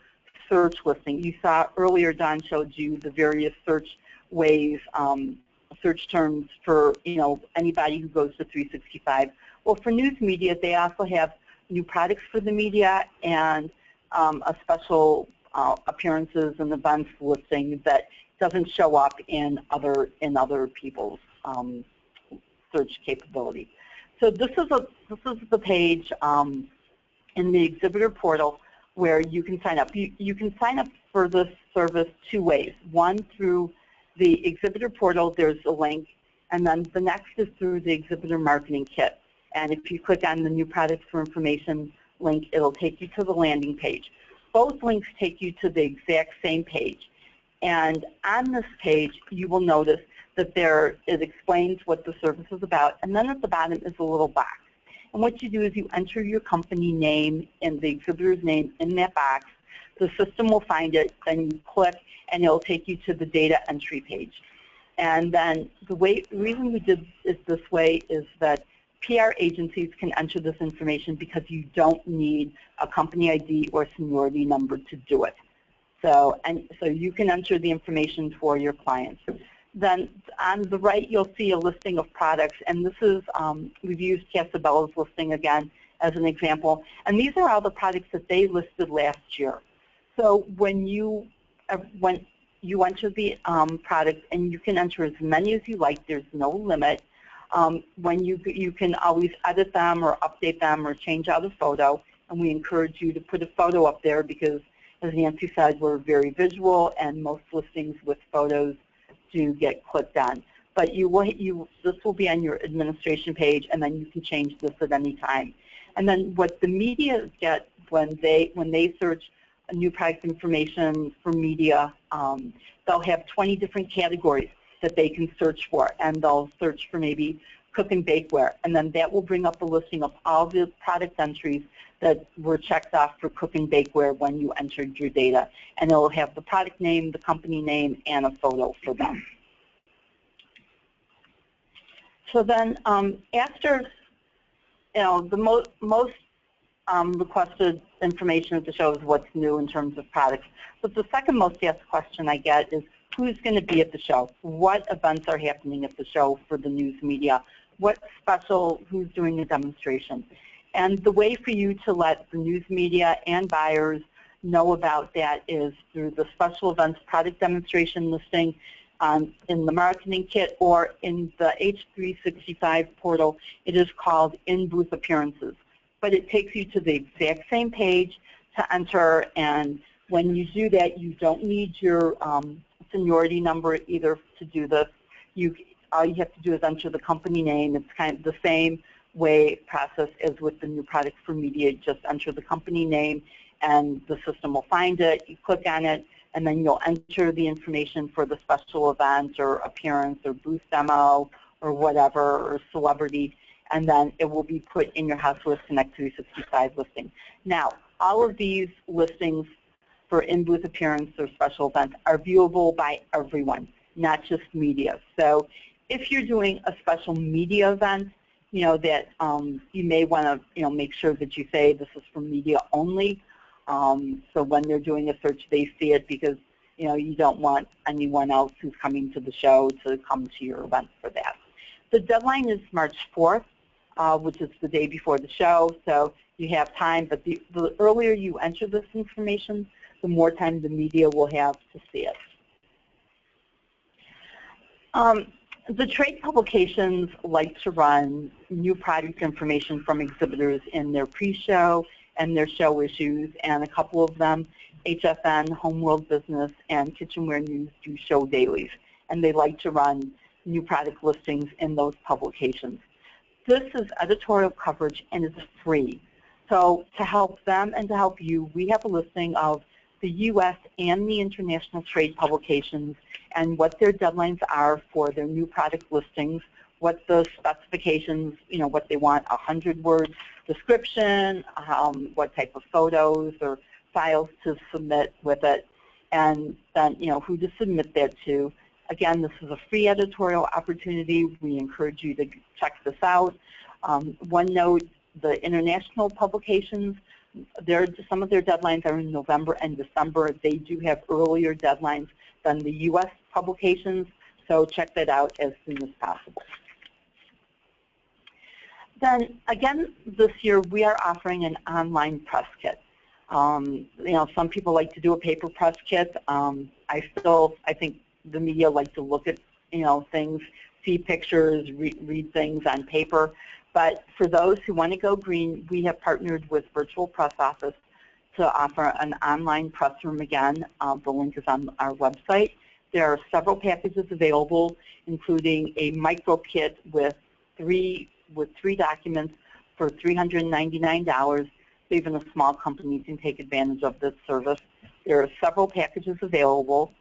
search listing. You saw earlier, Don showed you the various search ways, search terms for anybody who goes to 365. Well, for news media, they also have new products for the media and a special appearances and events listing that doesn't show up in other people's search capability. So this is the page in the exhibitor portal where you can sign up. You can sign up for this service two ways. One, through the exhibitor portal, there's a link, and then the next is through the exhibitor marketing kit. And if you click on the new products for information link, it'll take you to the landing page. Both links take you to the exact same page. And on this page, you will notice that it explains what the service is about, and then at the bottom is a little box. And what you do is you enter your company name and the exhibitor's name in that box. The system will find it, then you click, and it'll take you to the data entry page. And then the reason we did it this way is that PR agencies can enter this information because you don't need a company ID or seniority number to do it. So you can enter the information for your clients. Then on the right, you'll see a listing of products, and this is, we've used Casabella's listing again as an example, and these are all the products that they listed last year. So when you enter the product, and you can enter as many as you like, there's no limit. When you can always edit them or update them or change out a photo, and we encourage you to put a photo up there because, as Nancy said, we're very visual, and most listings with photos do get clicked on. But this will be on your administration page, and then you can change this at any time. And then what the media get when they search a new product information for media, they'll have 20 different categories that they can search for, and they'll search for maybe cook and bakeware, and then that will bring up a listing of all the product entries that were checked off for cook and bakeware when you entered your data, and it'll have the product name, the company name, and a photo for them. So then after, the most requested information at the show is what's new in terms of products. But the second most asked question I get is who's going to be at the show? What events are happening at the show for the news media? What's special? Who's doing the demonstration? And the way for you to let the news media and buyers know about that is through the special events product demonstration listing in the marketing kit, or in the H365 portal. It is called in-booth appearances. But it takes you to the exact same page to enter, and when you do that, you don't need your seniority number either to do this. All you have to do is enter the company name. It's kind of the same process as with the new product for media. Just enter the company name, and the system will find it. You click on it, and then you'll enter the information for the special event or appearance or booth demo or whatever, or celebrity, and then it will be put in your Housewares Connect 365 listing. Now, all of these listings for in-booth appearance or special events are viewable by everyone, not just media. So if you're doing a special media event, that you may want to make sure that you say this is for media only. So when they're doing a search, they see it, because you don't want anyone else who's coming to the show to come to your event for that. The deadline is March 4th, which is the day before the show, so you have time. But the earlier you enter this information, the more time the media will have to see it. The trade publications like to run new product information from exhibitors in their pre-show and their show issues, and a couple of them, HFN, Home World Business, and Kitchenware News, do show dailies, and they like to run new product listings in those publications. This is editorial coverage, and it's free. So to help them and to help you, we have a listing of the U.S. and the international trade publications and what their deadlines are for their new product listings, what the specifications, what they want, a 100-word description, what type of photos or files to submit with it, and then, who to submit that to. Again, this is a free editorial opportunity. We encourage you to check this out. One note, the international publications, some of their deadlines are in November and December. They do have earlier deadlines than the U.S. publications, so check that out as soon as possible. Then again, this year we are offering an online press kit. Some people like to do a paper press kit. I think the media like to look at things, see pictures, read things on paper. But for those who want to go green, we have partnered with Virtual Press Office to offer an online press room again. The link is on our website. There are several packages available, including a micro kit with three documents for $399. Even a small company can take advantage of this service. There are several packages available.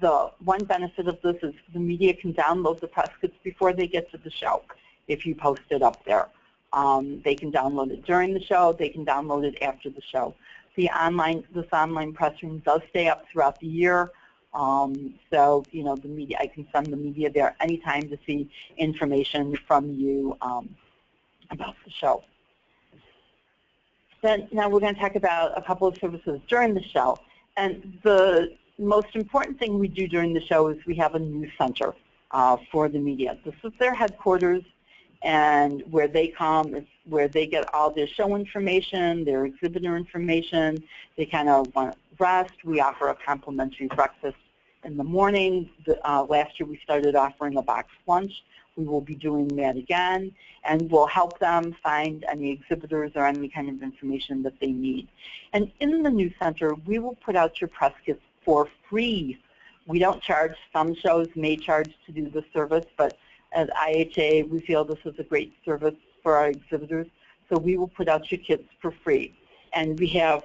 The one benefit of this is the media can download the press kits before they get to the show if you post it up there. They can download it during the show. They can download it after the show. This online press room does stay up throughout the year. So, you know, the media, I can send the media there anytime to see information from you about the show. Then now we're going to talk about a couple of services during the show. And the most important thing we do during the show is we have a news center for the media. This is their headquarters, and where they come is where they get all their show information, their exhibitor information. They kind of want to rest. We offer a complimentary breakfast in the morning. Last year we started offering a boxed lunch. We will be doing that again, and we'll help them find any exhibitors or any kind of information that they need. And in the news center, we will put out your press kits for free. We don't charge. Some shows may charge to do the service, but at IHA, we feel this is a great service for our exhibitors, so we will put out your kits for free. And we have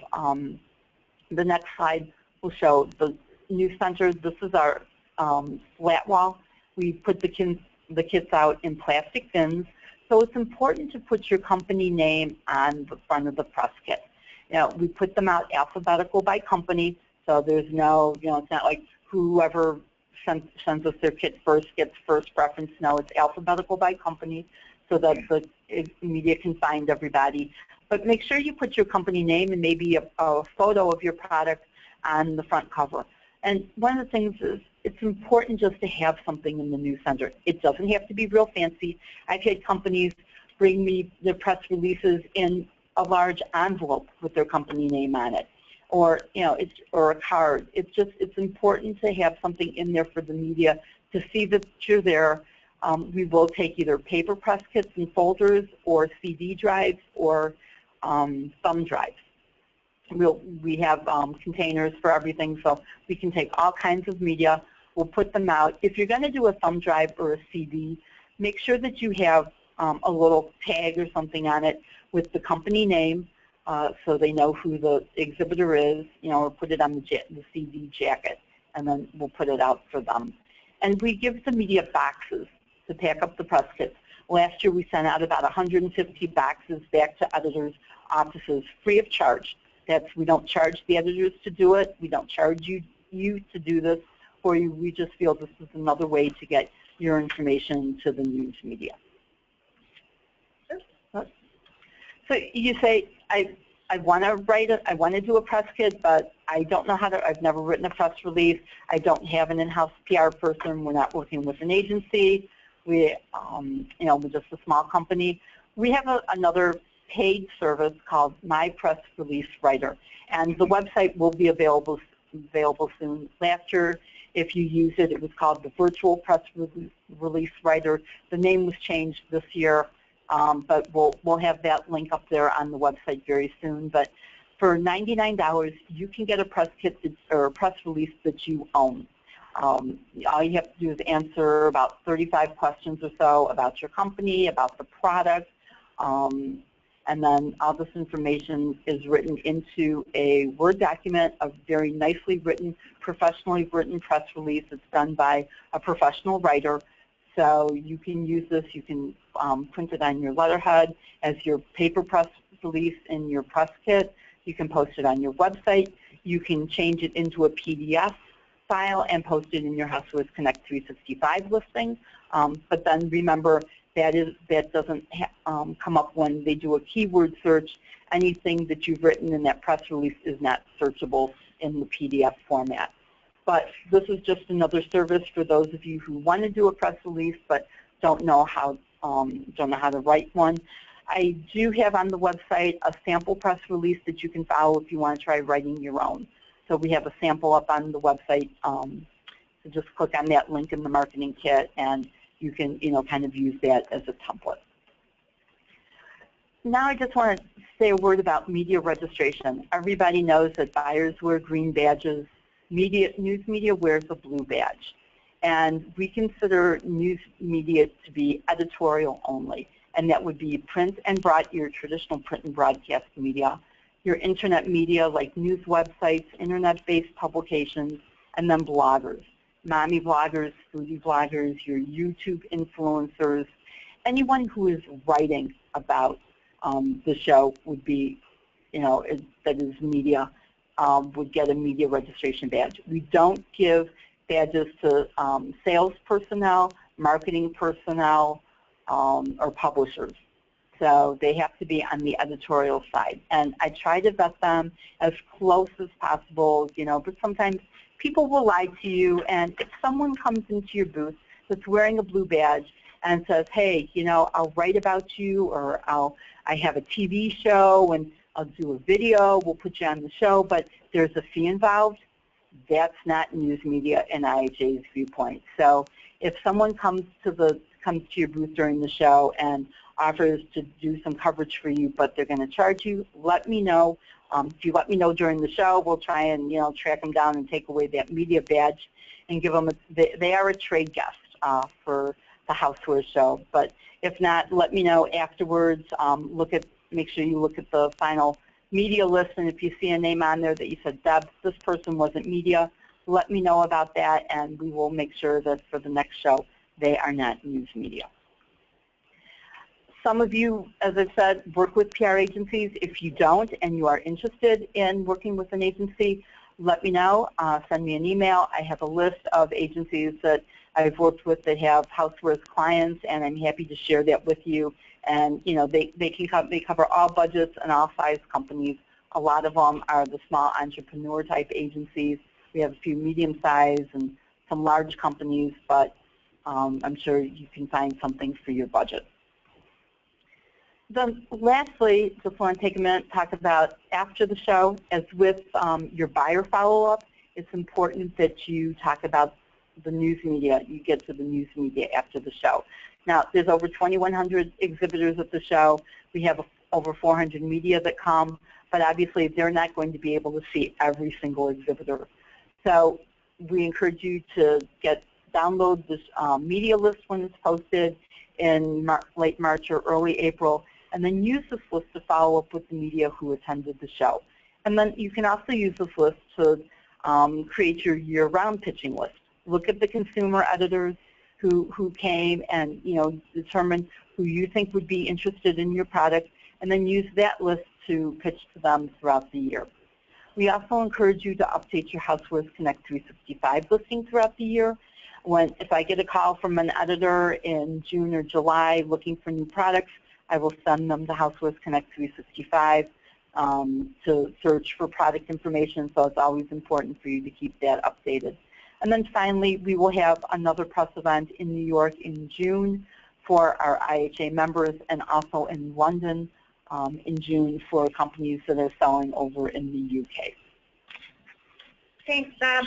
the next slide will show the news center. This is our flat wall. We put the kits out in plastic bins, so it's important to put your company name on the front of the press kit. Now, we put them out alphabetical by company, so there's no, you know, it's not like whoever sends us their kit first gets first preference. No, it's alphabetical by company so that the media can find everybody. But make sure you put your company name and maybe a photo of your product on the front cover. And one of the things is it's important just to have something in the news center. It doesn't have to be real fancy. I've had companies bring me their press releases in a large envelope with their company name on it, or or a card. It's important to have something in there for the media to see that you're there. We will take either paper press kits and folders, or CD drives, or thumb drives. We have containers for everything, so we can take all kinds of media. We'll put them out. If you're going to do a thumb drive or a CD, make sure that you have a little tag or something on it with the company name, so they know who the exhibitor is, or put it on the CD jacket, and then we'll put it out for them. And we give the media boxes to pack up the press kits. Last year we sent out about 150 boxes back to editors' offices free of charge. We don't charge the editors to do it. We don't charge you to do this for you. We just feel this is another way to get your information to the news media. So you say, I want to write it, I want to do a press kit, but I don't know how to, I've never written a press release. I don't have an in-house PR person. We're not working with an agency. We're just a small company. We have another paid service called My Press Release Writer, and the website will be available soon. Last year, if you use it, it was called the Virtual Press Release Writer. The name was changed this year, but we'll have that link up there on the website very soon. But for $99, you can get a press kit or a press release that you own. All you have to do is answer about 35 questions or so about your company, about the product, and then all this information is written into a Word document, a very nicely written, professionally written press release. It's done by a professional writer. So you can use this. You can print it on your letterhead as your paper press release in your press kit. You can post it on your website. You can change it into a PDF file and post it in your Housewares Connect 365 listing. But then remember, that doesn't come up when they do a keyword search. Anything that you've written in that press release is not searchable in the PDF format. But this is just another service for those of you who want to do a press release but don't know how to write one. I do have on the website a sample press release that you can follow if you want to try writing your own. So we have a sample up on the website. So just click on that link in the marketing kit, and you can kind of use that as a template. now I just want to say a word about media registration. Everybody knows that buyers wear green badges. News media wears a blue badge. And we consider news media to be editorial only. And that would be print and your traditional print and broadcast media, your internet media like news websites, internet-based publications, and then bloggers. Mommy bloggers, foodie bloggers, your YouTube influencers, anyone who is writing about the show would be, that is media, would get a media registration badge. We don't give badges to sales personnel, marketing personnel, or publishers. So they have to be on the editorial side. And I try to vet them as close as possible, but sometimes people will lie to you. And if someone comes into your booth that's wearing a blue badge and says, hey, I'll write about you, or I have a TV show and I'll do a video, we'll put you on the show, but there's a fee involved, that's not news media in IHA's viewpoint. So if someone comes to your booth during the show and offers to do some coverage for you, but they're going to charge you, let me know. If you let me know during the show, we'll try and track them down and take away that media badge and give them they are a trade guest for the Housewares Show. But if not, let me know afterwards. Make sure you look at the final media list, and if you see a name on there that you said, Deb, this person wasn't media, let me know about that, and we will make sure that for the next show they are not news media. Some of you, as I said, work with PR agencies. If you don't and you are interested in working with an agency, let me know. Send me an email. I have a list of agencies that I've worked with that have Housewares clients, and I'm happy to share that with you. And they cover all budgets and all size companies. A lot of them are the small entrepreneur type agencies. We have a few medium size and some large companies, but I'm sure you can find something for your budget. Then lastly, just want to take a minute to talk about after the show. As with your buyer follow-up, it's important that you talk about the news media. You get to the news media after the show. Now, there's over 2,100 exhibitors at the show. We have over 400 media that come, but obviously they're not going to be able to see every single exhibitor. So we encourage you to download this media list when it's posted in late March or early April, and then use this list to follow up with the media who attended the show. And then you can also use this list to create your year-round pitching list. Look at the consumer editors who came and determine who you think would be interested in your product, and then use that list to pitch to them throughout the year. We also encourage you to update your Housewares Connect 365 listing throughout the year. If I get a call from an editor in June or July looking for new products, I will send them to Housewares Connect 365 to search for product information, so it's always important for you to keep that updated. And then finally, we will have another press event in New York in June for our IHA members, and also in London in June for companies that are selling over in the UK. Thanks, Deb.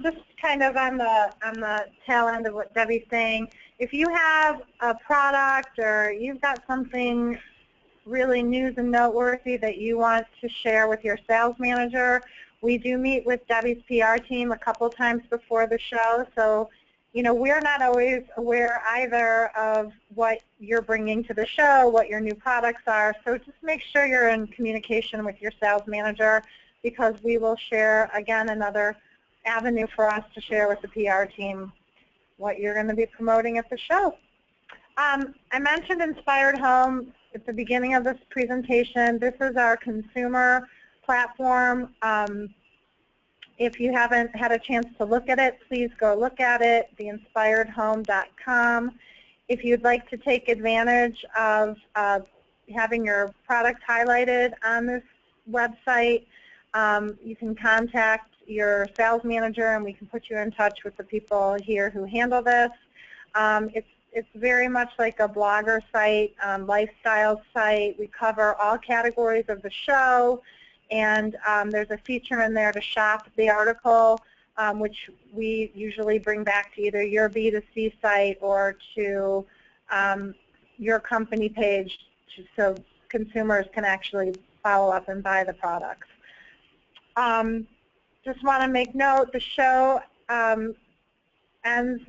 Just kind of on the tail end of what Debbie's saying, if you have a product or you've got something really news and noteworthy that you want to share with your sales manager, we do meet with Debbie's PR team a couple times before the show, so we're not always aware either of what you're bringing to the show, what your new products are, so just make sure you're in communication with your sales manager, because we will share, again, another avenue for us to share with the PR team what you're going to be promoting at the show. I mentioned Inspired Home at the beginning of this presentation. This is our consumer platform. If you haven't had a chance to look at it, please go look at it, theinspiredhome.com. If you'd like to take advantage of having your product highlighted on this website, you can contact your sales manager and we can put you in touch with the people here who handle this. It's very much like a blogger site, lifestyle site. We cover all categories of the show, and there's a feature in there to shop the article, which we usually bring back to either your B2C site or to your company page, so consumers can actually follow up and buy the products. Just want to make note, the show ends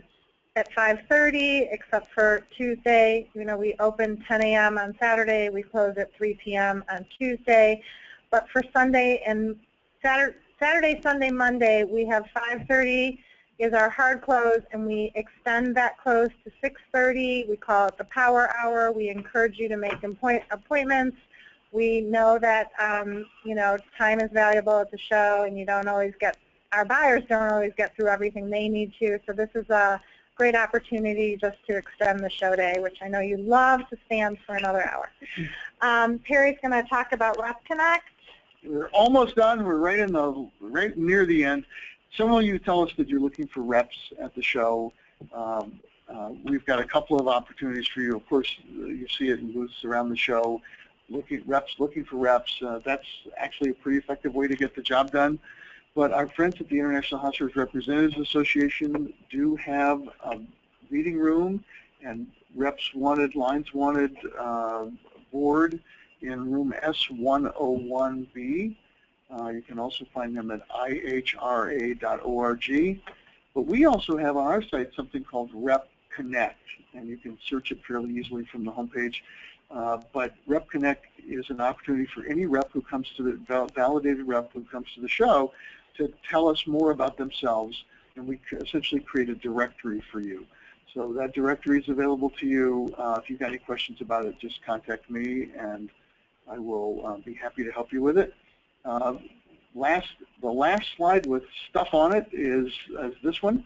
at 5:30, except for Tuesday. You know, we open 10 a.m. on Saturday. We close at 3 p.m. on Tuesday. But for Sunday and Saturday, Sunday, Monday, we have 5:30 is our hard close, and we extend that close to 6:30. We call it the power hour. We encourage you to make appointments. We know that you know, time is valuable at the show, and you don't always get, our buyers don't always get through everything they need to. So this is a great opportunity just to extend the show day, which I know you love to stand for another hour. Perry's going to talk about Rep Connect. We're almost done. We're right near the end. Some of you tell us that you're looking for reps at the show. We've got a couple of opportunities for you. Of course, you see it in booths around the show. Looking for reps. That's actually a pretty effective way to get the job done. But our friends at the International Housewares Representatives Association do have a meeting room and reps wanted, lines wanted board in room S101B. You can also find them at ihra.org. But we also have on our site something called Rep Connect, and you can search it fairly easily from the homepage. But Rep Connect is an opportunity for any rep who comes to the validated rep who comes to the show to tell us more about themselves, and we essentially create a directory for you. So that directory is available to you. If you've got any questions about it, just contact me, and I will be happy to help you with it. The last slide with stuff on it is this one.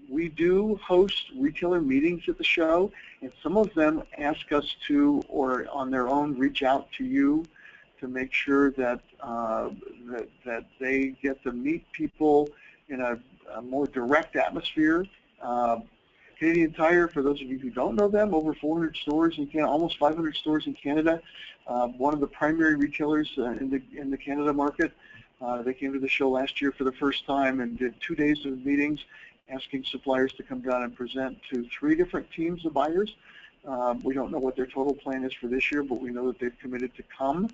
We do host retailer meetings at the show, and some of them ask us to, or on their own, reach out to you to make sure that that they get to meet people in a more direct atmosphere. Canadian Tire, for those of you who don't know them, over 400 stores in Canada, almost 500 stores in Canada. One of the primary retailers in the Canada market. They came to the show last year for the first time and did 2 days of meetings, asking suppliers to come down and present to 3 different teams of buyers. We don't know what their total plan is for this year, but we know that they've committed to come.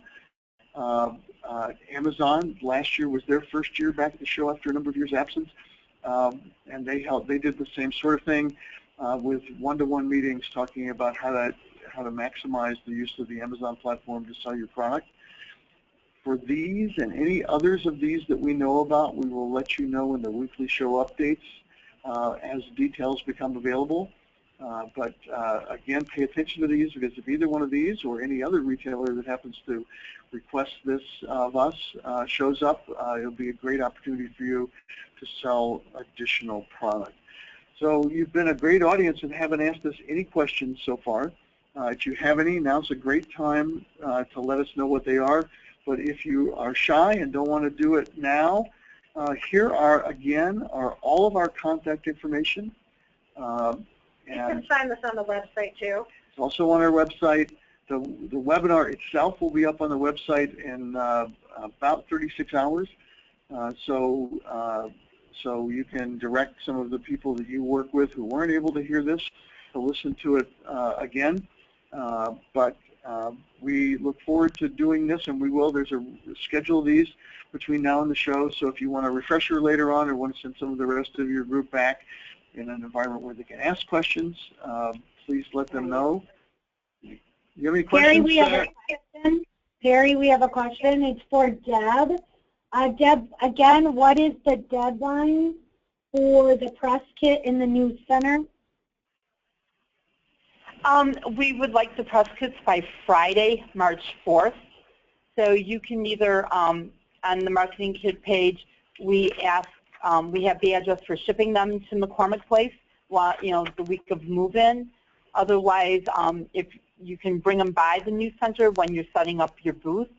Amazon, last year was their first year back at the show after a number of years' absence, and they did the same sort of thing with one-to-one meetings talking about how to maximize the use of the Amazon platform to sell your product. For these and any others of these that we know about, we will let you know in the weekly show updates as details become available. But again, pay attention to these, because if either one of these or any other retailer that happens to request this of us shows up, it'll be a great opportunity for you to sell additional product. So you've been a great audience and haven't asked us any questions so far. If you have any, now's a great time to let us know what they are. But if you are shy and don't want to do it now, here are all of our contact information. You can find this on the website too. It's also on our website. The webinar itself will be up on the website in about 36 hours. So you can direct some of the people that you work with who weren't able to hear this to listen to it again. But we look forward to doing this, and we will. There's a schedule of these between now and the show. So if you want a refresher later on, or want to send some of the rest of your group back in an environment where they can ask questions, please let them know. You have any questions? Perry, we have a question. Perry, we have a question. It's for Deb. Deb, again, what is the deadline for the press kit in the news center? We would like the press kits by Friday, March 4th. So you can either, on the marketing kit page, we have the address for shipping them to McCormick Place, the week of move-in. Otherwise, if you can bring them by the news center when you're setting up your booth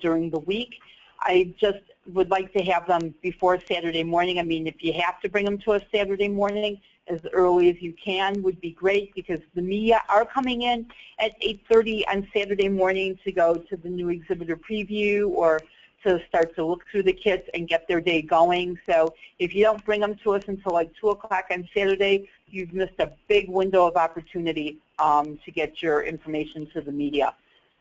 during the week. I just would like to have them before Saturday morning. I mean, if you have to bring them to us Saturday morning, as early as you can would be great, because the media are coming in at 8:30 on Saturday morning to go to the new exhibitor preview or to start to look through the kits and get their day going. So if you don't bring them to us until like 2 o'clock on Saturday, you've missed a big window of opportunity to get your information to the media.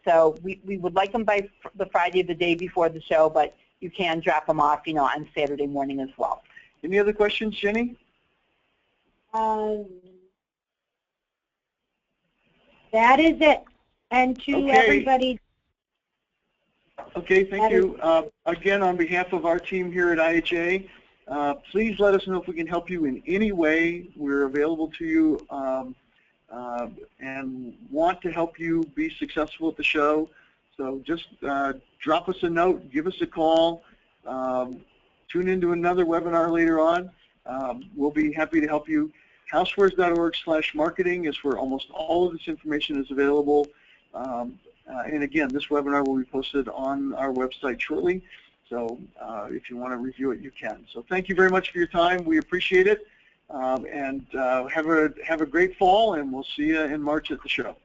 So we would like them by the Friday, the day before the show, but you can drop them off, you know, on Saturday morning as well. Any other questions, Jenny? That is it. And to everybody. Okay, thank you. Again, on behalf of our team here at IHA, please let us know if we can help you in any way. We're available to you and want to help you be successful at the show. So just drop us a note, give us a call, tune into another webinar later on. We'll be happy to help you. Housewares.org/marketing is where almost all of this information is available. And again, this webinar will be posted on our website shortly. So if you want to review it, you can. So thank you very much for your time. We appreciate it. And have a great fall, and we'll see you in March at the show.